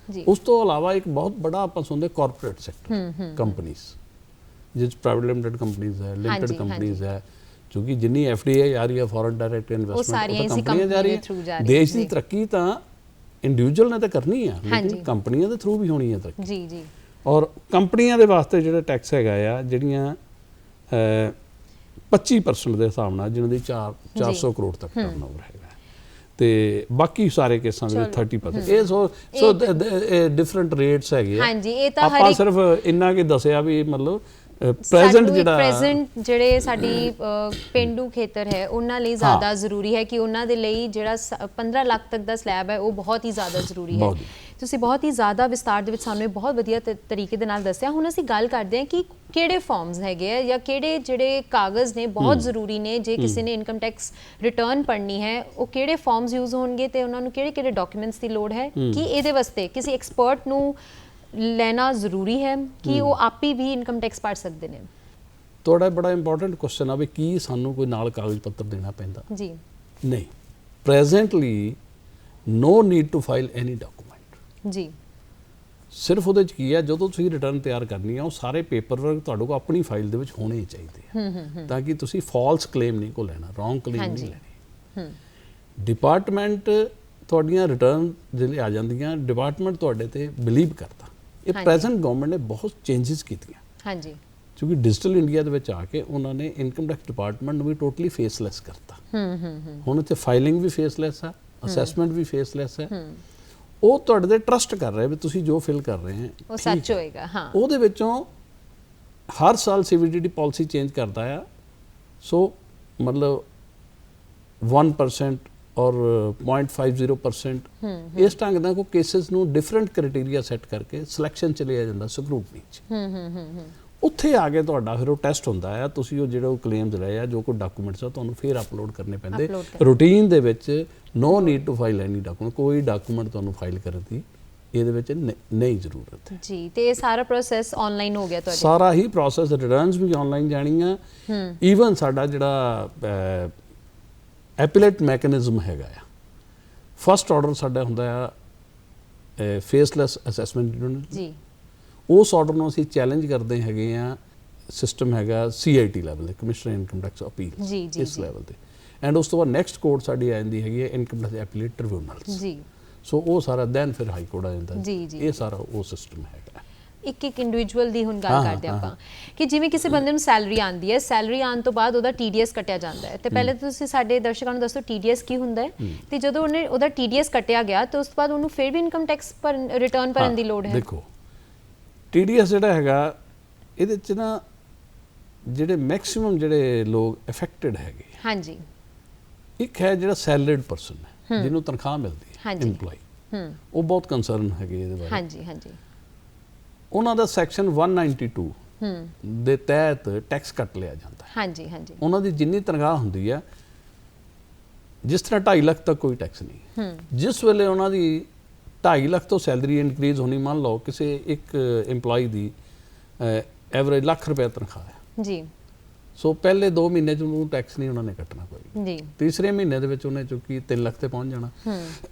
ਉਸ ਤੋਂ ਇਲਾਵਾ ਇੱਕ ਬਹੁਤ ਬੜਾ ਆਪਾਂ ਸੁਣਦੇ ਕਾਰਪੋਰੇਟ ਸੈਕਟਰ ਕੰਪਨੀਜ਼, ਜਿਸ ਪ੍ਰਾਈਵੇਟ ਲਿਮਿਟਡ ਕੰਪਨੀਜ਼ ਹੈ, ਲਿਮਿਟਡ ਕੰਪਨੀਜ਼ ਹੈ, ਕਿਉਂਕਿ ਜਿੰਨੀ FDI ਆ ਰਹੀ ਹੈ ਫੋਰਨ ਡਾਇਰੈਕਟ ਇਨਵੈਸਟਮੈਂਟ ਕੰਪਨੀਆਂ ਜਾ ਰਹੀ ਹੈ। ਦੇਸ਼ ਦੀ ਤਰੱਕੀ ਤਾਂ ਇੰਡੀਵਿਜੂਅਲ ਨੇ ਤਾਂ ਕਰਨੀ ਆ, ਲੇਕਿਨ ਕੰਪਨੀਆਂ ਦੇ ਥਰੂ ਵੀ ਹੋਣੀ ਹੈ ਤਰੱਕੀ ਜੀ ਜੀ। ਔਰ ਕੰਪਨੀਆਂ ਦੇ ਵਾਸਤੇ ਜਿਹੜਾ ਟੈਕਸ ਹੈਗਾ ਆ ਜਿਹੜੀਆਂ 25% ਦੇ ਹਿਸਾਬ ਨਾਲ ਜਿਹਨਾਂ ਦੀ 400 ਕਰੋੜ ਤੱਕ ਟਰਨਓਵਰ ਹੈਗਾ, ਤੇ ਬਾਕੀ ਸਾਰੇ ਕੇਸਾਂ ਦੇ 30%। ਇਹ ਸੋ ਡਿਫਰੈਂਟ ਰੇਟਸ ਹੈਗੇ ਆ। ਹਾਂਜੀ, ਇਹ ਤਾਂ ਆਪਾਂ ਸਿਰਫ ਇੰਨਾ ਕਿ ਦੱਸਿਆ ਵੀ ਮਤਲਬ ਪ੍ਰੈਜ਼ੈਂਟ ਜਿਹੜੇ ਸਾਡੀ ਪਿੰਡੂ ਖੇਤਰ ਹੈ ਉਹਨਾਂ ਲਈ ਜ਼ਿਆਦਾ ਜ਼ਰੂਰੀ ਹੈ ਕਿ ਉਹਨਾਂ ਦੇ ਲਈ ਜਿਹੜਾ 15 ਲੱਖ ਤੱਕ ਦਾ ਸਲੈਬ ਹੈ ਉਹ ਬਹੁਤ ਹੀ ਜ਼ਿਆਦਾ ਜ਼ਰੂਰੀ ਹੈ। ਤੁਸੀਂ ਬਹੁਤ ਹੀ ਜ਼ਿਆਦਾ ਵਿਸਤਾਰ ਦੇ ਵਿੱਚ ਸਾਨੂੰ ਇਹ ਬਹੁਤ ਵਧੀਆ ਤਰੀਕੇ ਦੇ ਨਾਲ ਦੱਸਿਆ। ਹੁਣ ਅਸੀਂ ਗੱਲ ਕਰਦੇ ਹਾਂ ਕਿ ਕਿਹੜੇ ਫਾਰਮਸ ਹੈਗੇ ਆ ਜਾਂ ਕਿਹੜੇ ਜਿਹੜੇ ਕਾਗਜ਼ ਨੇ ਬਹੁਤ ਜ਼ਰੂਰੀ ਨੇ ਜੇ ਕਿਸੇ ਨੇ ਇਨਕਮ ਟੈਕਸ ਰਿਟਰਨ ਭਰਨੀ ਹੈ, ਉਹ ਕਿਹੜੇ ਫਾਰਮਸ ਯੂਜ਼ ਹੋਣਗੇ ਤੇ ਉਹਨਾਂ ਨੂੰ ਕਿਹੜੇ ਡਾਕੂਮੈਂਟਸ ਦੀ ਲੋੜ ਹੈ, ਕਿ ਇਹਦੇ ਵਾਸਤੇ ਕਿਸੇ ਐਕਸਪਰਟ ਨੂੰ ਲੈਣਾ ਜ਼ਰੂਰੀ ਹੈ ਕਿ ਉਹ ਆਪ ਹੀ ਵੀ ਇਨਕਮ ਟੈਕਸ ਭਰ ਸਕਦੇ ਨੇ? ਤੁਹਾਡਾ ਬੜਾ ਇੰਪੋਰਟੈਂਟ ਕੁਐਸਚਨ ਆ ਵੀ ਕੀ ਸਾਨੂੰ ਕੋਈ ਨਾਲ ਕਾਗਜ਼ ਪੱਤਰ ਦੇਣਾ ਪੈਂਦਾ ਜੀ? ਨਹੀਂ, presently no need to file any document ਜੀ। ਸਿਰਫ ਉਹਦੇ 'ਚ ਕੀ ਹੈ, ਜਦੋਂ ਤੁਸੀਂ ਰਿਟਰਨ ਤਿਆਰ ਕਰਨੀ ਆ ਉਹ ਸਾਰੇ ਪੇਪਰ ਵਰਕ ਤੁਹਾਡੇ ਕੋਲ ਆਪਣੀ ਫਾਈਲ ਦੇ ਵਿੱਚ ਹੋਣੇ ਚਾਹੀਦੇ ਆ, ਤਾਂ ਕਿ ਤੁਸੀਂ ਫਾਲਸ ਕਲੇਮ ਨਹੀਂ ਕੋ ਲੈਣਾ, ਰੋਂਗ ਕਲੇਮ ਨਹੀਂ ਲੈਣੀ। ਡਿਪਾਰਟਮੈਂਟ ਤੁਹਾਡੀਆਂ ਰਿਟਰਨ ਜਿਹੜੇ ਆ ਜਾਂਦੀਆਂ, ਡਿਪਾਰਟਮੈਂਟ ਤੁਹਾਡੇ ਤੇ ਬਿਲੀਵ ਕਰਦਾ। ਇਹ ਪ੍ਰੈਜ਼ੈਂਟ ਗਵਰਨਮੈਂਟ ਨੇ ਬਹੁਤ ਚੇਂਜਸ ਕੀਤੀਆਂ ਹਾਂਜੀ, ਕਿਉਂਕਿ ਡਿਜੀਟਲ ਇੰਡੀਆ ਦੇ ਵਿੱਚ ਆ ਕੇ ਉਹਨਾਂ ਨੇ ਇਨਕਮ ਟੈਕਸ ਡਿਪਾਰਟਮੈਂਟ ਨੂੰ ਵੀ ਟੋਟਲੀ ਫੇਸਲੈਸ ਕਰਤਾ। ਹੁਣ ਇੱਥੇ ਫਾਈਲਿੰਗ ਵੀ ਫੇਸਲੈਸ ਆ, ਅਸੈਸਮੈਂਟ ਵੀ ਫੇਸਲੈਸ ਹੈ, ਉਹ ਤੁਹਾਡੇ ਤੇ ਟਰਸਟ ਹੁੰਦਾ ਹੈ, ਤੁਸੀਂ ਜੋ ਫਿਲ ਕਰ ਰਹੇ ਹੋ ਉਹ ਸੱਚ ਹੋਏਗਾ। ਹਾਂ, ਉਹਦੇ ਵਿੱਚੋਂ ਹਰ ਸਾਲ CVDT ਪਾਲਿਸੀ ਚੇਂਜ ਕਰਦਾ ਆ, ਸੋ ਮਤਲਬ 1% ਔਰ 0.50% ਇਸ ਢੰਗ ਨਾਲ ਕੋਈ ਕੇਸਿਸ ਨੂੰ ਡਿਫਰੈਂਟ ਕ੍ਰਾਈਟੇਰੀਆ ਸੈੱਟ ਕਰਕੇ ਸਿਲੈਕਸ਼ਨ ਚ ਲਿਆ ਜਾਂਦਾ ਸਕਰੂਟਨੀ ਚ। ਉੱਥੇ ਆ ਕੇ ਤੁਹਾਡਾ ਫਿਰ ਉਹ ਟੈਸਟ ਹੁੰਦਾ ਆ, ਤੁਸੀਂ ਉਹ ਜਿਹੜੇ ਉਹ ਕਲੇਮਸ ਲਏ ਆ, ਜੋ ਕੋਈ ਡਾਕੂਮੈਂਟਸ ਆ ਤੁਹਾਨੂੰ ਫਿਰ ਅਪਲੋਡ ਕਰਨੇ ਪੈਂਦੇ ਰੂਟੀਨ ਦੇ ਵਿੱਚ। No need to file any document, ਕੋਈ ਡਾਕੂਮੈਂਟ ਤੁਹਾਨੂੰ ਫਾਈਲ ਕਰਨ ਦੀ ਇਹਦੇ ਵਿੱਚ ਨਹੀਂ ਜ਼ਰੂਰਤ ਹੈ ਜੀ। ਤੇ ਇਹ ਸਾਰਾ ਪ੍ਰੋਸੈਸ ਆਨਲਾਈਨ ਹੋ ਗਿਆ ਤੁਹਾਡਾ? ਸਾਰਾ ਹੀ ਪ੍ਰੋਸੈਸ, ਰਿਟਰਨਸ ਵੀ ਆਨਲਾਈਨ ਜਾਣੀਆਂ, ਈਵਨ ਸਾਡਾ ਜਿਹੜਾ ਐਪੀਲੇਟ ਮੈਕੈਨਿਜ਼ਮ ਹੈਗਾ ਆ, ਫਸਟ ਆਰਡਰ ਸਾਡਾ ਹੁੰਦਾ ਆ ਫੇਸਲੈਸ ਅਸੈਸਮੈਂਟ ਯੂਨਿਟ ਜੀ, ਉਸ ਆਰਡਰ ਨੂੰ ਅਸੀਂ ਚੈਲੰਜ ਕਰਦੇ ਹੈਗੇ ਆ। ਸਿਸਟਮ ਹੈਗਾ CIT ਲੈਵਲ 'ਤੇ, ਕਮਿਸ਼ਨਰ ਇਨਕਮ ਟੈਕਸ ਅਪੀਲ, ਇਸ ਲੈਵਲ 'ਤੇ। ਐਂਡ ਉਸ ਤੋਂ ਬਾਅਦ ਨੈਕਸਟ ਕੋਰਟ ਸਾਡੀ ਆ ਜਾਂਦੀ ਹੈਗੀ ਹੈ ਇਨਕਮ ਟੈਕਸ ਐਪੀਲੇਟ ਟ੍ਰਿਬਿਊਨਲਸ ਜੀ। ਸੋ ਉਹ ਸਾਰਾ ਦੈਨ ਫਿਰ ਹਾਈ ਕੋਰਟ ਆ ਜਾਂਦਾ ਜੀ। ਇਹ ਸਾਰਾ ਉਹ ਸਿਸਟਮ ਹੈਗਾ। ਇੱਕ ਇੰਡੀਵਿਜੂਅਲ ਦੀ ਹੁਣ ਗੱਲ ਕਰਦੇ ਆਪਾਂ ਕਿ ਜਿਵੇਂ ਕਿਸੇ ਬੰਦੇ ਨੂੰ ਸੈਲਰੀ ਆਉਂਦੀ ਹੈ, ਸੈਲਰੀ ਆਉਣ ਤੋਂ ਬਾਅਦ ਉਹਦਾ TDS ਕੱਟਿਆ ਜਾਂਦਾ ਹੈ। ਤੇ ਪਹਿਲੇ ਤੁਸੀਂ ਸਾਡੇ ਦਰਸ਼ਕਾਂ ਨੂੰ ਦੱਸੋ TDS ਕੀ ਹੁੰਦਾ ਹੈ, ਤੇ ਜਦੋਂ ਉਹਦਾ TDS ਕੱਟਿਆ ਗਿਆ ਤੇ ਉਸ ਤੋਂ ਬਾਅਦ ਉਹਨੂੰ ਫਿਰ ਵੀ ਇਨਕਮ ਟੈਕਸ ਰਿਟਰਨ ਭਰਨ ਦੀ ਲੋੜ ਹੈ। ਦੇਖੋ TDS ਜਿਹੜਾ ਹੈਗਾ ਇਹਦੇ 'ਚ ਨਾ ਜਿਹੜੇ ਮੈਕਸਿਮਮ ਜਿਹੜੇ ਲੋਕ ਅਫੈਕਟਡ ਹੈਗੇ, ਹਾਂਜੀ, ਇੱਕ ਹੈ ਜਿਹੜਾ ਸੈਲਰੀਡ ਪਰਸਨ ਹੈ ਜਿਹਨੂੰ ਤਨਖਾਹ ਮਿਲਦੀ ਹੈ, EMPLOYE, ਉਹ ਬਹੁਤ ਕੰਸਰਨ ਹੈਗੇ ਇਹਦੇ ਬਾਰੇ। ਹਾਂਜੀ, ਉਹਨਾਂ ਦਾ ਸੈਕਸ਼ਨ 192 ਦੇ ਤਹਿਤ ਟੈਕਸ ਕੱਟ ਲਿਆ ਜਾਂਦਾ ਹੈ। ਉਹਨਾਂ ਦੀ ਜਿੰਨੀ ਤਨਖਾਹ ਹੁੰਦੀ ਹੈ, ਜਿਸ ਤਰ੍ਹਾਂ 2.5 ਲੱਖ ਤੱਕ ਕੋਈ ਟੈਕਸ ਨਹੀਂ। ਜਿਸ ਵੇਲੇ ਉਹਨਾਂ ਦੀ 2.5 ਲੱਖ ਤੋਂ ਸੈਲਰੀ ਇਨਕਰੀਜ਼ ਹੋਣੀ, ਮੰਨ ਲਓ ਕਿਸੇ ਇੱਕ EMPLOYE ਦੀ ਐਵਰੇਜ ਲੱਖ ਰੁਪਏ ਤਨਖਾਹ ਹੈ ਜੀ, ਸੋ ਪਹਿਲੇ 2 ਮਹੀਨੇ 'ਚ ਉਹਨੂੰ ਟੈਕਸ ਨਹੀਂ ਉਹਨਾਂ ਨੇ ਕੱਟਣਾ ਕੋਈ ਜੀ। ਤੀਸਰੇ ਮਹੀਨੇ ਦੇ ਵਿੱਚ ਉਹਨੇ ਚੁੱਕੀ 3 ਲੱਖ ਤੇ ਪਹੁੰਚ ਜਾਣਾ।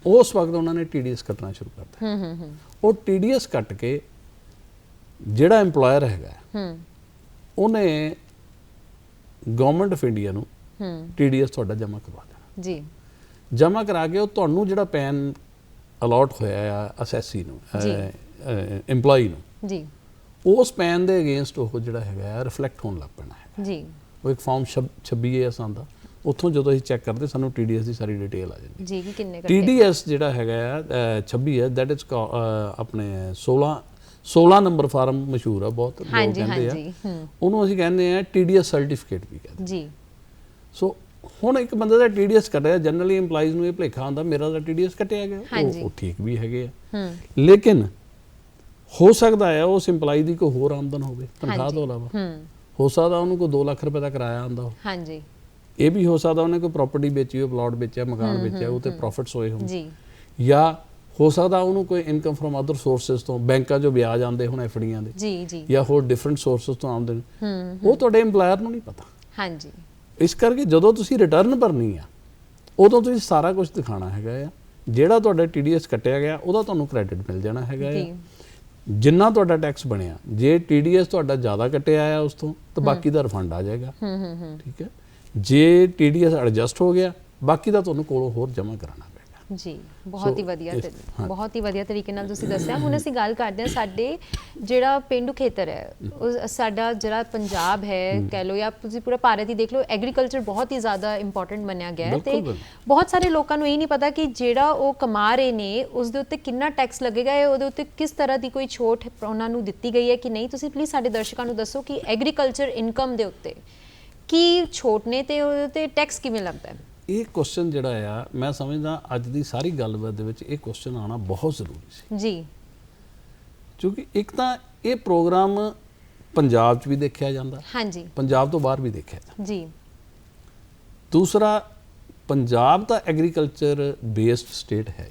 ਉਸ ਵਕਤ ਉਹਨਾਂ ਨੇ TDS ਕੱਟਣਾ ਸ਼ੁਰੂ ਕਰਤਾ। ਉਹ TDS ਕੱਟ ਕੇ ਜਿਹੜਾ EMPLOYER ਹੈਗਾ ਉਹਨੇ ਗਵਰਨਮੈਂਟ ਆਫ ਇੰਡੀਆ ਨੂੰ TDS ਤੁਹਾਡਾ ਜਮ੍ਹਾਂ ਕਰਵਾ ਦੇਣਾ ਜੀ। ਜਮ੍ਹਾਂ ਕਰਾ ਕੇ ਉਹ ਤੁਹਾਨੂੰ ਜਿਹੜਾ ਪੈਨ ਅਲਾਟ ਹੋਇਆ ਆ ਅਸੈਸੀ ਨੂੰ, EMPLOYE ਨੂੰ ਜੀ, ਉਸ ਪੈਨ ਦੇ ਅਗੇਂਸਟ ਉਹ ਜਿਹੜਾ ਹੈਗਾ ਰਿਫਲੈਕਟ ਹੋਣ ਲੱਗ ਪੈਣਾ ਹੈ ਜੀ। ਉਹ ਇੱਕ ਫਾਰਮ 26AS ਆਉਂਦਾ, ਉੱਥੋਂ ਜਦੋਂ ਅਸੀਂ ਚੈੱਕ ਕਰਦੇ ਸਾਨੂੰ TDS ਦੀ ਸਾਰੀ ਡਿਟੇਲ ਆ ਜਾਂਦੀ ਜੀ ਕਿ ਕਿੰਨੇ TDS ਜਿਹੜਾ ਹੈਗਾ ਆ 26 ਹੈ, ਦੈਟ ਇਜ਼ ਆਪਣੇ 16 ਨੰਬਰ ਫਾਰਮ ਮਸ਼ਹੂਰ ਆ, ਬਹੁਤ ਲੋਕ ਕਹਿੰਦੇ ਆ ਉਹਨੂੰ, ਅਸੀਂ ਕਹਿੰਦੇ ਆ TDS ਸਰਟੀਫਿਕੇਟ ਵੀ ਕਹਿੰਦੇ ਜੀ। ਸੋ ਹੁਣ ਇੱਕ ਬੰਦੇ ਦਾ TDS ਕੱਟਿਆ, ਜਨਰਲੀ EMPLOYEES ਨੂੰ ਇਹ ਭੁਲੇਖਾ ਹੁੰਦਾ ਮੇਰਾ ਤਾਂ TDS ਕੱਟਿਆ ਗਿਆ, ਉਹ ਠੀਕ ਵੀ ਹੈਗੇ ਆ, ਲੇਕਿਨ ਹੋ ਸਕਦਾ ਹੈ ਉਸ EMPLOYEE ਦੀ ਕੋਈ ਹੋਰ ਆਮਦਨ ਹੋਵੇ ਤਨਖਾਹ ਤੋਂ ਇਲਾਵਾ। ਹੋ ਸਕਦਾ ਉਹਨੂੰ ਕੋਈ 2 ਲੱਖ ਰੁਪਏ ਦਾ ਕਿਰਾਇਆ ਆਉਂਦਾ ਹੋ, ਹਾਂਜੀ, ਇਹ ਵੀ ਹੋ ਸਕਦਾ ਉਹਨੇ ਕੋਈ ਪ੍ਰਾਪਰਟੀ ਵੇਚੀ ਹੋਵੇ, ਪਲਾਟ ਵੇਚਿਆ, ਮਕਾਨ ਵੇਚਿਆ, ਉਹ ਤੇ ਪ੍ਰੋਫਿਟਸ ਹੋਏ ਹੋਣ ਜੀ। ਜਾਂ ਹੋ ਸਕਦਾ ਉਹਨੂੰ ਕੋਈ ਇਨਕਮ ਫਰਮ ਅਦਰ ਸੋਰਸਸ ਤੋਂ, ਬੈਂਕਾਂ 'ਚੋਂ ਵਿਆਜ ਆਉਂਦੇ ਹੁਣ FDਆਂ ਦੇ ਜੀ, ਜਾਂ ਹੋਰ ਡਿਫਰੈਂਟ ਸੋਰਸਸ ਤੋਂ ਆਉਂਦੇ ਨੇ, ਉਹ ਤੁਹਾਡੇ EMPLOYER ਨੂੰ ਨਹੀਂ ਪਤਾ। ਹਾਂਜੀ, ਇਸ ਕਰਕੇ ਜਦੋਂ ਤੁਸੀਂ ਰਿਟਰਨ ਭਰਨੀ ਆ ਉਦੋਂ ਤੁਸੀਂ ਸਾਰਾ ਕੁਝ ਦਿਖਾਣਾ ਹੈਗਾ ਆ। ਜਿਹੜਾ ਤੁਹਾਡਾ TDS ਕੱਟਿਆ ਗਿਆ ਉਹਦਾ ਤੁਹਾਨੂੰ ਕ੍ਰੈਡਿਟ ਮਿਲ ਜਾਣਾ ਹੈਗਾ ਆ। ਜਿੰਨਾ ਤੁਹਾਡਾ ਟੈਕਸ ਬਣਿਆ, ਜੇ TDS ਤੁਹਾਡਾ ਜ਼ਿਆਦਾ ਕੱਟਿਆ ਆ ਉਸ ਤੋਂ ਤਾਂ ਬਾਕੀ ਦਾ ਰਿਫੰਡ ਆ ਜਾਏਗਾ। ਠੀਕ ਹੈ, ਜੇ TDS ਐਡਜਸਟ ਹੋ ਗਿਆ ਬਾਕੀ ਦਾ ਤੁਹਾਨੂੰ ਕੋਲੋਂ ਹੋਰ ਜਮ੍ਹਾਂ ਕਰਾਉਣਾ ਪਏਗਾ ਜੀ। ਬਹੁਤ ਹੀ ਵਧੀਆ ਤਰੀਕੇ ਨਾਲ ਤੁਸੀਂ ਦੱਸਿਆ। ਹੁਣ ਅਸੀਂ ਗੱਲ ਕਰਦੇ ਹਾਂ ਸਾਡੇ ਜਿਹੜਾ ਪੇਂਡੂ ਖੇਤਰ ਹੈ, ਉਹ ਸਾਡਾ ਜਿਹੜਾ ਪੰਜਾਬ ਹੈ ਕਹਿ ਲਓ, ਜਾਂ ਤੁਸੀਂ ਪੂਰਾ ਭਾਰਤ ਹੀ ਦੇਖ ਲਓ, ਐਗਰੀਕਲਚਰ ਬਹੁਤ ਹੀ ਜ਼ਿਆਦਾ ਇੰਪੋਰਟੈਂਟ ਮੰਨਿਆ ਗਿਆ ਹੈ। ਤੇ ਬਹੁਤ ਸਾਰੇ ਲੋਕਾਂ ਨੂੰ ਇਹ ਨਹੀਂ ਪਤਾ ਕਿ ਜਿਹੜਾ ਉਹ ਕਮਾ ਰਹੇ ਨੇ ਉਸ ਦੇ ਉੱਤੇ ਕਿੰਨਾ ਟੈਕਸ ਲੱਗੇਗਾ, ਹੈ ਉਹਦੇ ਉੱਤੇ ਕਿਸ ਤਰ੍ਹਾਂ ਦੀ ਕੋਈ ਛੋਟ ਉਹਨਾਂ ਨੂੰ ਦਿੱਤੀ ਗਈ ਹੈ ਕਿ ਨਹੀਂ। ਤੁਸੀਂ ਪਲੀਜ਼ ਸਾਡੇ ਦਰਸ਼ਕਾਂ ਨੂੰ ਦੱਸੋ ਕਿ ਐਗਰੀਕਲਚਰ ਇਨਕਮ ਦੇ ਉੱਤੇ ਕੀ ਛੋਟ ਨੇ ਤੇ ਉਹਦੇ ਉੱਤੇ ਟੈਕਸ ਕਿਵੇਂ ਲੱਗਦਾ ਹੈ। ਇਹ ਕੁਐਸਚਨ ਜਿਹੜਾ ਆ, ਮੈਂ ਸਮਝਦਾ ਅੱਜ ਦੀ ਸਾਰੀ ਗੱਲਬਾਤ ਦੇ ਵਿੱਚ ਇਹ ਕੁਐਸਚਨ ਆਉਣਾ ਬਹੁਤ ਜ਼ਰੂਰੀ ਸੀ ਜੀ, ਕਿਉਂਕਿ ਇੱਕ ਤਾਂ ਇਹ ਪ੍ਰੋਗਰਾਮ ਪੰਜਾਬ 'ਚ ਵੀ ਦੇਖਿਆ ਜਾਂਦਾ, ਹਾਂਜੀ, ਪੰਜਾਬ ਤੋਂ ਬਾਹਰ ਵੀ ਦੇਖਿਆ ਜਾਂਦਾ ਜੀ। ਦੂਸਰਾ, ਪੰਜਾਬ ਤਾਂ ਐਗਰੀਕਲਚਰ ਬੇਸਡ ਸਟੇਟ ਹੈ,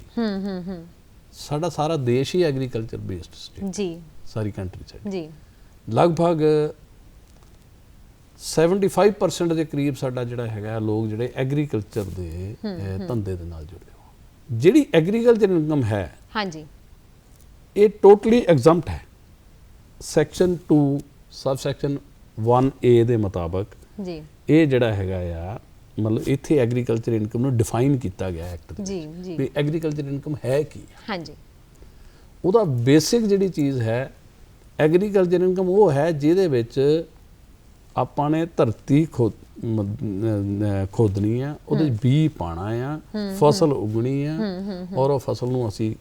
ਸਾਡਾ ਸਾਰਾ ਦੇਸ਼ ਹੀ ਐਗਰੀਕਲਚਰ ਬੇਸਡ ਸਟੇਟ ਜੀ, ਸਾਰੀ ਕੰਟਰੀ 'ਚ ਜੀ। ਲਗਭਗ 75% ਦੇ ਕਰੀਬ ਸਾਡਾ ਜਿਹੜਾ ਹੈਗਾ ਲੋਕ ਜਿਹੜੇ ਐਗਰੀਕਲਚਰ ਦੇ ਧੰਦੇ ਦੇ ਨਾਲ ਜੁੜੇ ਹੋ। ਜਿਹੜੀ ਐਗਰੀਕਲਚਰ ਇਨਕਮ ਹੈ, ਹਾਂਜੀ, ਇਹ ਟੋਟਲੀ ਐਗਜ਼ੰਪਟ ਹੈ ਸੈਕਸ਼ਨ 2 ਸਬ ਸੈਕਸ਼ਨ 1A ਦੇ ਮੁਤਾਬਕ ਜੀ। ਇਹ ਜਿਹੜਾ ਹੈਗਾ ਆ, ਮਤਲਬ ਇੱਥੇ ਐਗਰੀਕਲਚਰ ਇਨਕਮ ਨੂੰ ਡਿਫਾਈਨ ਕੀਤਾ ਗਿਆ ਐਕਟ ਦੇ ਵਿੱਚ ਵੀ ਐਗਰੀਕਲਚਰ ਇਨਕਮ ਹੈ ਕੀ ਹੈ। ਹਾਂਜੀ, ਉਹਦਾ ਬੇਸਿਕ ਜਿਹੜੀ ਚੀਜ਼ ਹੈ ਐਗਰੀਕਲਚਰ ਇਨਕਮ ਉਹ ਹੈ ਜਿਹਦੇ ਵਿੱਚ ਆਪਾਂ ਨੇ ਧਰਤੀ ਖੋਦਣੀ ਆ, ਉਹਦੇ ਬੀਜ ਪਾਣਾ ਆ, ਫਸਲ ਉਗਣੀ ਆ, ਔਰ ਉਹ ਫਸਲ ਨੂੰ ਅਸੀਂ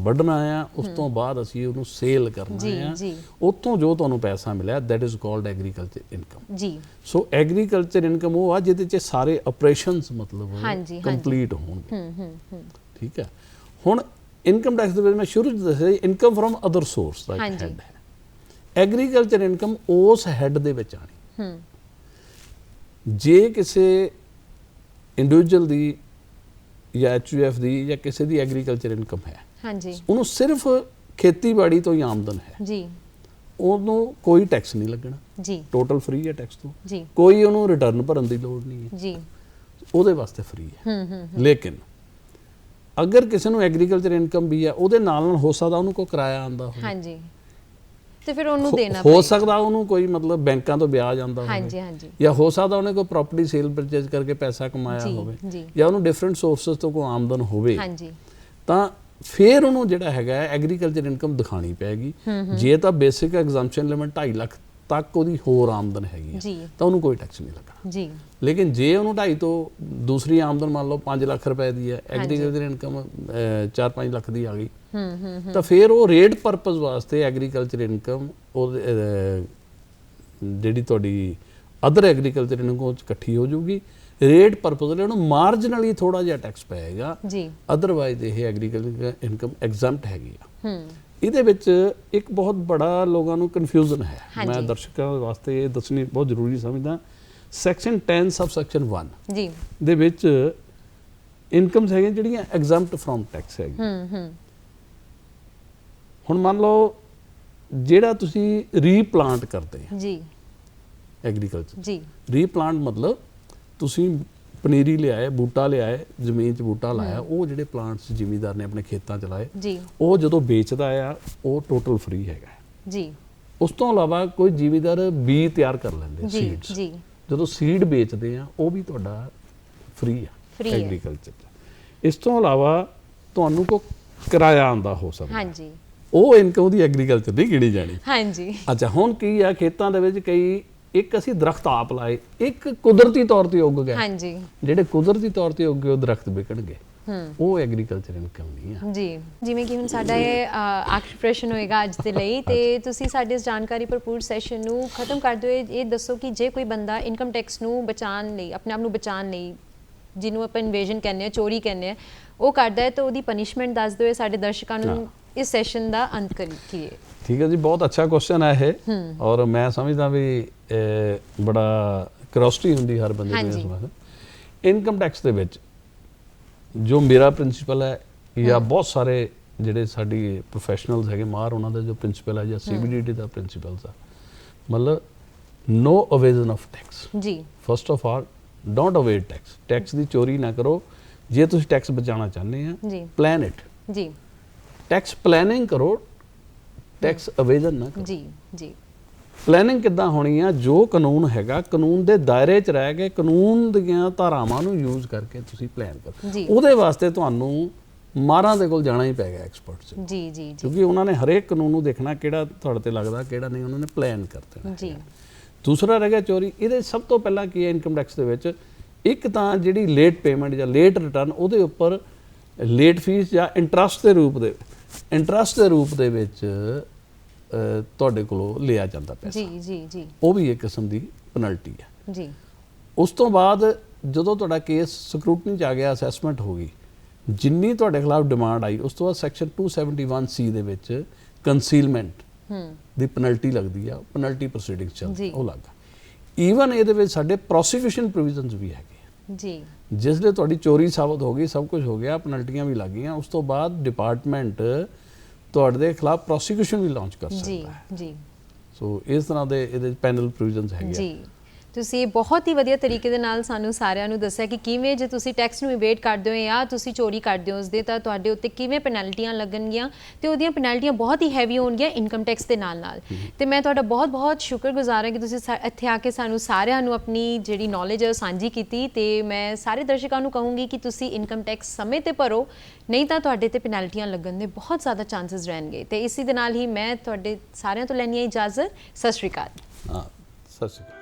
ਵੱਢਣਾ ਆ, ਉਸ ਤੋਂ ਬਾਅਦ ਅਸੀਂ ਉਹਨੂੰ ਸੇਲ ਕਰਨਾ ਆ, ਉੱਥੋਂ ਜੋ ਤੁਹਾਨੂੰ ਪੈਸਾ ਮਿਲਿਆ that is called agriculture income ਜੀ। ਸੋ ਐਗਰੀਕਲਚਰ ਇਨਕਮ ਉਹ ਆ ਜਿਹਦੇ 'ਚ ਸਾਰੇ ਆਪਰੇਸ਼ਨਸ ਮਤਲਬ ਕੰਪਲੀਟ ਹੋਣਗੇ। ਠੀਕ ਹੈ, ਹੁਣ ਇਨਕਮ ਟੈਕਸ ਦੇ ਵਿੱਚ ਮੈਂ ਸ਼ੁਰੂ 'ਚ ਦੱਸਿਆ ਇਨਕਮ ਫਰਮ ਅਦਰ ਸੋਰਸ ਦਾ ਹੈਡ ਹੈ। ਐਗਰੀਕਲਚਰ ਇਨਕਮ ਉਸ ਹੈਡ ਦੇ ਵਿੱਚ ਆਣੀ। ਜੇ ਕਿਸੇ ਇੰਡੀਵਿਜੂਅਲ ਦੀ ਜਾਂ HUF ਦੀ ਜਾਂ ਕਿਸੇ ਦੀ ਐਗਰੀਕਲਚਰ ਇਨਕਮ ਹੈ, ਹਾਂਜੀ, ਉਹਨੂੰ ਸਿਰਫ ਖੇਤੀਬਾੜੀ ਤੋਂ ਹੀ ਆਮਦਨ ਹੈ ਜੀ, ਉਹਨੂੰ ਕੋਈ ਟੈਕਸ ਨਹੀਂ ਲੱਗਣਾ ਜੀ, ਟੋਟਲ ਫ੍ਰੀ ਹੈ ਟੈਕਸ ਤੋਂ ਜੀ, ਕੋਈ ਉਹਨੂੰ ਰਿਟਰਨ ਭਰਨ ਦੀ ਲੋੜ ਨਹੀਂ ਹੈ ਜੀ, ਉਹਦੇ ਵਾਸਤੇ ਫ੍ਰੀ ਹੈ। ਲੇਕਿਨ ਅਗਰ ਕਿਸੇ ਨੂੰ ਐਗਰੀਕਲਚਰ ਇਨਕਮ ਵੀ ਹੈ, ਉਹਦੇ ਨਾਲ ਨਾਲ ਹੋ ਸਕਦਾ ਉਹਨੂੰ ਕੋਈ ਕਿਰਾਇਆ ਆਉਂਦਾ ਹੋਵੇ, ਹਾਂਜੀ, ਤੇ ਫਿਰ ਉਹਨੂੰ ਦੇਣਾ ਹੋ ਸਕਦਾ ਉਹਨੂੰ ਕੋਈ ਮਤਲਬ ਬੈਂਕਾਂ ਤੋਂ ਵਿਆਜ ਆਉਂਦਾ ਹੋਵੇ, ਹਾਂਜੀ ਹਾਂਜੀ ਜਾਂ ਹੋ ਸਕਦਾ ਉਹਨੇ ਕੋਈ ਪ੍ਰਾਪਰਟੀ ਸੇਲ ਪਰਚੇਜ਼ ਕਰਕੇ ਪੈਸਾ ਕਮਾਇਆ ਜੀ, ਹੋਵੇ, ਜੀ। ਜਾਂ ਉਹਨੂੰ ਡਿਫਰੈਂਟ ਸੋਰਸਸ ਤੋਂ ਕੋਈ ਆਮਦਨ ਹੋਵੇ, ਹਾਂਜੀ ਤਾਂ ਫਿਰ ਉਹਨੂੰ ਜਿਹੜਾ ਹੈਗਾ ਐਗਰੀਕਲਚਰ ਇਨਕਮ ਦਿਖਾਣੀ ਪੈਗੀ। ਜੇ ਤਾਂ ਬੇਸਿਕ ਐਗਜ਼ੈਂਪਸ਼ਨ ਲਿਮਿਟ 2.5 ਲੱਖ ਤੱਕ ਉਹਦੀ ਹੋਰ ਆਮਦਨ ਹੈਗੀ ਜੀ ਹੈ ਤਾਂ ਉਹਨੂੰ ਕੋਈ ਟੈਕਸ ਨਹੀਂ ਲੱਗਣਾ। ਜੀ ਲੇਕਿਨ ਜੇ ਉਹਨੂੰ 2.5 ਤੋਂ ਦੂਸਰੀ ਆਮਦਨ ਮੰਨ ਲਓ 5 ਲੱਖ ਰੁਪਏ ਦੀ ਹੈ, ਐਗਰੀਕਲਚਰ ਇਨਕਮ 4-5 ਲੱਖ ਦੀ ਆ ਗਈ, ਤਾਂ ਫਿਰ ਉਹ ਰੇਟ ਪਰਪਸ ਵਾਸਤੇ ਐਗਰੀਕਲਚਰ ਇਨਕਮ ਉਹ ਜਿਹੜੀ ਤੁਹਾਡੀ ਅਦਰ ਐਗਰੀਕਲਚਰ ਇਨਕਮ ਉਹ 'ਚ ਇਕੱਠੀ ਹੋ ਜਾਊਗੀ। ਰੇਟ ਪਰਪਸ ਲਈ ਉਹਨੂੰ ਮਾਰਜਨਲੀ ਥੋੜਾ ਜਿਹਾ ਟੈਕਸ ਪਏਗਾ, ਜੀ ਅਦਰਵਾਈਜ਼ ਇਹ ਐਗਰੀਕਲਚਰ ਇਨਕਮ ਐਗਜ਼ੈਂਪਟ ਹੈਗੀ ਆ। ਇਹਦੇ ਵਿੱਚ ਇੱਕ ਬਹੁਤ ਬੜਾ ਲੋਕਾਂ ਨੂੰ ਕਨਫਿਊਜ਼ਨ ਹੈ, ਮੈਂ ਦਰਸ਼ਕਾਂ ਵਾਸਤੇ ਇਹ ਦੱਸਣੀ ਬਹੁਤ ਜ਼ਰੂਰੀ ਸਮਝਦਾ। ਸੈਕਸ਼ਨ 10 ਸਬ ਸੈਕਸ਼ਨ 1 ਜੀ ਦੇ ਵਿੱਚ ਇਨਕਮਸ ਹੈਗੀਆਂ ਜਿਹੜੀਆਂ ਐਗਜ਼ੈਂਪਟ ਫਰੋਮ ਟੈਕਸ ਹੈਗੀ। ਹੁਣ ਮੰਨ ਲਓ ਜਿਹੜਾ ਤੁਸੀਂ ਰੀਪਲਾਂਟ ਕਰਦੇ ਆ ਜੀ ਐਗਰੀਕਲਚਰ, ਜੀ ਰੀਪਲਾਂਟ ਮਤਲਬ ਤੁਸੀਂ ਪਨੀਰੀ ਲਿਆਏ, ਬੂਟਾ ਲਿਆਏ, ਜ਼ਮੀਨ 'ਚ ਬੂਟਾ ਲਾਇਆ, ਉਹ ਜਿਹੜੇ ਪਲਾਂਟਸ ਜ਼ਿਮੀਂਦਾਰ ਨੇ ਆਪਣੇ ਖੇਤਾਂ 'ਚ ਲਾਏ, ਜੀ ਉਹ ਜਦੋਂ ਵੇਚਦਾ ਆ ਉਹ ਟੋਟਲ ਫ੍ਰੀ ਹੈਗਾ। ਜੀ ਉਸ ਤੋਂ ਇਲਾਵਾ ਕੋਈ ਜ਼ਿਮੀਂਦਾਰ ਬੀ ਤਿਆਰ ਕਰ ਲੈਂਦੇ ਜੀ ਸੀਡਸ, ਜੀ ਜਦੋਂ ਸੀਡ ਵੇਚਦੇ ਆ ਉਹ ਵੀ ਤੁਹਾਡਾ ਫ੍ਰੀ ਆ Free ਹੈ। ਐਗਰੀਕਲਚਰ 'ਚ। ਇਸ ਤੋਂ ਇਲਾਵਾ ਤੁਹਾਨੂੰ ਕੋਈ ਕਿਰਾਇਆ ਆਉਂਦਾ ਹੋ ਸਕਦਾ, ਹਾਂਜੀ ਉਹ ਇਨਕਮ ਉਹਦੀ ਐਗਰੀਕਲਚਰ ਨਹੀਂ ਗਿਣੀ ਜਾਣੀ। ਹਾਂਜੀ ਅੱਛਾ, ਹੁਣ ਕੀ ਆ ਖੇਤਾਂ ਦੇ ਵਿੱਚ ਕਈ ਇੱਕ ਅਸੀਂ ਦਰਖਤ ਆਪ ਲਾਏ, ਇੱਕ ਕੁਦਰਤੀ ਤੌਰ ਤੇ ਉੱਗ ਗਏ, ਹਾਂਜੀ ਜਿਹੜੇ ਕੁਦਰਤੀ ਤੌਰ ਤੇ ਉੱਗੇ ਉਹ ਦਰਖਤ ਵਿਕਣਗੇ, ਉਹ ਐਗਰੀਕਲਚਰ ਇਨਕਮ ਨਹੀਂ ਆ। ਜੀ ਜਿਵੇਂ ਕਿ ਹੁਣ ਸਾਡਾ ਇਹ ਆਖਰੀ ਪ੍ਰਸ਼ਨ ਹੋਏਗਾ ਅੱਜ ਦੇ ਲਈ, ਤੇ ਤੁਸੀਂ ਸਾਡੇ ਇਸ ਜਾਣਕਾਰੀ ਭਰਪੂਰ ਸੈਸ਼ਨ ਨੂੰ ਖਤਮ ਕਰਦੇ ਹੋਏ ਇਹ ਦੱਸੋ ਕਿ ਜੇ ਕੋਈ ਬੰਦਾ ਇਨਕਮ ਟੈਕਸ ਨੂੰ ਬਚਾਉਣ ਲਈ, ਆਪਣੇ ਆਪ ਨੂੰ ਬਚਾਉਣ ਲਈ, ਜਿਹਨੂੰ ਆਪਾਂ ਇਨਵੇਜਨ ਕਹਿੰਦੇ ਆ, ਚੋਰੀ ਕਹਿੰਦੇ ਆ, ਉਹ ਕਰਦਾ ਹੈ, ਤਾਂ ਉਹਦੀ ਪਨਿਸ਼ਮੈਂਟ ਦੱਸ ਦਿਓ ਸਾਡੇ ਦਰਸ਼ਕਾਂ ਨੂੰ ਇਸ ਸੈਸ਼ਨ ਦਾ ਅੰਤ ਕਰੀਏ। ਠੀਕ ਹੈ ਜੀ, ਬਹੁਤ ਅੱਛਾ ਕੁਐਸਚਨ ਹੈ ਇਹ, ਔਰ ਮੈਂ ਸਮਝਦਾ ਵੀ ਬੜਾ ਕਿਉਰਿਓਸਿਟੀ ਹੁੰਦੀ ਹਰ ਬੰਦੇ ਨੂੰ ਇਸ ਬਾਰੇ। ਇਨਕਮ ਟੈਕਸ ਦੇ ਵਿੱਚ ਜੋ ਮੇਰਾ ਪ੍ਰਿੰਸੀਪਲ ਹੈ, ਜਾਂ ਬਹੁਤ ਸਾਰੇ ਜਿਹੜੇ ਸਾਡੀ ਪ੍ਰੋਫੈਸ਼ਨਲਸ ਹੈਗੇ ਮਾਹਰ, ਉਹਨਾਂ ਦਾ ਜੋ ਪ੍ਰਿੰਸੀਪਲ ਹੈ, ਜਾਂ CBDT ਦਾ ਪ੍ਰਿੰਸੀਪਲਸ ਆ, ਮਤਲਬ ਨੋ ਅਵੇਜ਼ਨ ਆਫ ਟੈਕਸ। ਜੀ first of all don't avoid tax, tax ਦੀ ਚੋਰੀ ਨਾ ਕਰੋ। ਜੇ ਤੁਸੀਂ ਟੈਕਸ ਬਚਾਉਣਾ ਚਾਹੁੰਦੇ ਆ, ਜੀ ਪਲਾਨ ਇਟ, ਜੀ ਟੈਕਸ ਪਲੈਨਿੰਗ ਕਰੋ, ਟੈਕਸ ਅਵੇਜ਼ਨ ਨਾ ਕਰੋ। ਜੀ ਜੀ ਪਲੈਨਿੰਗ ਕਿੱਦਾਂ ਹੋਣੀ ਆ? ਜੋ ਕਾਨੂੰਨ ਹੈਗਾ, ਕਾਨੂੰਨ ਦੇ ਦਾਇਰੇ 'ਚ ਰਹਿ ਕੇ ਕਾਨੂੰਨ ਦੀਆਂ ਧਾਰਾਵਾਂ ਨੂੰ ਯੂਜ਼ ਕਰਕੇ ਤੁਸੀਂ ਪਲਾਨ ਕਰੋ। ਜੀ ਉਹਦੇ ਵਾਸਤੇ ਤੁਹਾਨੂੰ ਮਾਹਰਾਂ ਦੇ ਕੋਲ ਜਾਣਾ ਹੀ ਪੈਗਾ, ਐਕਸਪਰਟਸ, ਜੀ ਜੀ ਜੀ ਕਿਉਂਕਿ ਉਹਨਾਂ ਨੇ ਹਰੇਕ ਕਾਨੂੰਨ ਨੂੰ ਦੇਖਣਾ ਕਿਹੜਾ ਤੁਹਾਡੇ ਤੇ ਲੱਗਦਾ, ਕਿਹੜਾ ਨਹੀਂ, ਉਹਨਾਂ ਨੇ ਪਲਾਨ ਕਰ ਦੇਣਾ। ਜੀ ਦੂਸਰਾ ਰਹਿ ਗਿਆ ਚੋਰੀ। ਇਹਦੇ ਸਭ ਤੋਂ ਪਹਿਲਾਂ ਕੀ ਹੈ ਇਨਕਮ ਟੈਕਸ ਦੇ ਵਿੱਚ, ਇੱਕ ਤਾਂ ਜਿਹੜੀ ਲੇਟ ਪੇਮੈਂਟ ਜਾਂ ਲੇਟ ਰਿਟਰਨ, ਉਹਦੇ ਉੱਪਰ ਲੇਟ ਫੀਸ ਜਾਂ ਇੰਟਰਸਟ ਦੇ ਰੂਪ ਦੇ ਵਿੱਚ ਤੁਹਾਡੇ ਕੋਲੋਂ ਲਿਆ ਜਾਂਦਾ ਪੈਸਾ। ਜੀ ਜੀ ਜੀ ਉਹ ਵੀ ਇੱਕ ਕਿਸਮ ਦੀ ਪੈਨਲਟੀ ਹੈ। ਜੀ ਉਸ ਤੋਂ ਬਾਅਦ ਜਦੋਂ ਤੁਹਾਡਾ ਕੇਸ ਸਕਰੂਟਨੀ 'ਚ ਆ ਗਿਆ, ਅਸੈਸਮੈਂਟ ਹੋ ਗਈ, ਜਿੰਨੀ ਤੁਹਾਡੇ ਖਿਲਾਫ ਡਿਮਾਂਡ ਆਈ, ਉਸ ਤੋਂ ਬਾਅਦ ਸੈਕਸ਼ਨ 271C ਦੇ ਵਿੱਚ ਕੰਸੀਲਮੈਂਟ ਦੀ ਪੈਨਲਟੀ ਲੱਗਦੀ ਆ, ਪੈਨਲਟੀ ਪ੍ਰੋਸੀਡਿੰਗਸ ਚੱਲਦੀ, ਉਹ ਲੱਗ। ਈਵਨ ਇਹਦੇ ਵਿੱਚ ਸਾਡੇ ਪ੍ਰੋਸੀਕਿਊਸ਼ਨ ਪ੍ਰੋਵੀਜ਼ਨਸ ਵੀ ਹੈਗੇ ਜੀ। ਜਿਸ ਲਈ ਤੁਹਾਡੀ ਚੋਰੀ ਸਾਬਤ ਹੋ ਗਈ, ਸਭ ਕੁਝ ਹੋ ਗਿਆ, ਪੈਨਲਟੀਆਂ ਵੀ ਲੱਗ ਗਈਆਂ, ਉਸ ਤੋਂ ਬਾਅਦ ਡਿਪਾਰਟਮੈਂਟ ਤੁਹਾਡੇ ਦੇ ਖਿਲਾਫ ਪ੍ਰੋਸੀਕਿਊਸ਼ਨ ਵੀ ਲਾਂਚ ਕਰ ਸਕਦਾ ਹੈ। ਜੀ ਸੋ ਇਸ ਤਰ੍ਹਾਂ ਦੇ ਇਹਦੇ ਪੈਨਲ ਪ੍ਰੋਵੀਜ਼ਨਸ ਹੈਗੇ। ਜੀ ਤੁਸੀਂ ਬਹੁਤ ਹੀ ਵਧੀਆ ਤਰੀਕੇ ਦੇ ਨਾਲ ਸਾਨੂੰ ਸਾਰਿਆਂ ਨੂੰ ਦੱਸਿਆ ਕਿ ਕਿਵੇਂ ਜੇ ਤੁਸੀਂ ਟੈਕਸ ਨੂੰ ਇਵੇਡ ਕਰਦੇ ਹੋ ਜਾਂ ਤੁਸੀਂ ਚੋਰੀ ਕਰਦੇ ਹੋ ਉਸਦੇ, ਤਾਂ ਤੁਹਾਡੇ ਉੱਤੇ ਕਿਵੇਂ ਪੈਨਲਟੀਆਂ ਲੱਗਣਗੀਆਂ, ਤੇ ਉਹਦੀਆਂ ਪੈਨਲਟੀਆਂ ਬਹੁਤ ਹੀ ਹੈਵੀ ਹੋਣਗੀਆਂ ਇਨਕਮ ਟੈਕਸ ਦੇ ਨਾਲ। ਤੇ ਮੈਂ ਤੁਹਾਡਾ ਬਹੁਤ ਸ਼ੁਕਰਗੁਜ਼ਾਰ ਹਾਂ ਕਿ ਤੁਸੀਂ ਇੱਥੇ ਆ ਕੇ ਸਾਨੂੰ ਸਾਰਿਆਂ ਨੂੰ ਆਪਣੀ ਜਿਹੜੀ ਨੌਲੇਜ ਹੈ ਉਹ ਸਾਂਝੀ ਕੀਤੀ। ਤੇ ਮੈਂ ਸਾਰੇ ਦਰਸ਼ਕਾਂ ਨੂੰ ਕਹੂੰਗੀ ਕਿ ਤੁਸੀਂ ਇਨਕਮ ਟੈਕਸ ਸਮੇਂ ਤੇ ਭਰੋ, ਨਹੀਂ ਤਾਂ ਤੁਹਾਡੇ ਤੇ ਪੈਨਲਟੀਆਂ ਲੱਗਣ ਦੇ ਬਹੁਤ ਜ਼ਿਆਦਾ ਚਾਂਸਸ ਰਹਿਣਗੇ। ਤੇ ਇਸੇ ਦੇ ਨਾਲ ਹੀ ਮੈਂ ਤੁਹਾਡੇ ਸਾਰਿਆਂ ਤੋਂ ਲੈਣੀ ਹੈ ਇਜਾਜ਼ਤ। ਸਤਿ ਸ਼੍ਰੀ ਅਕਾਲ। ਹਾਂ, ਸਤਿ ਸ਼੍ਰੀ ਅਕਾਲ।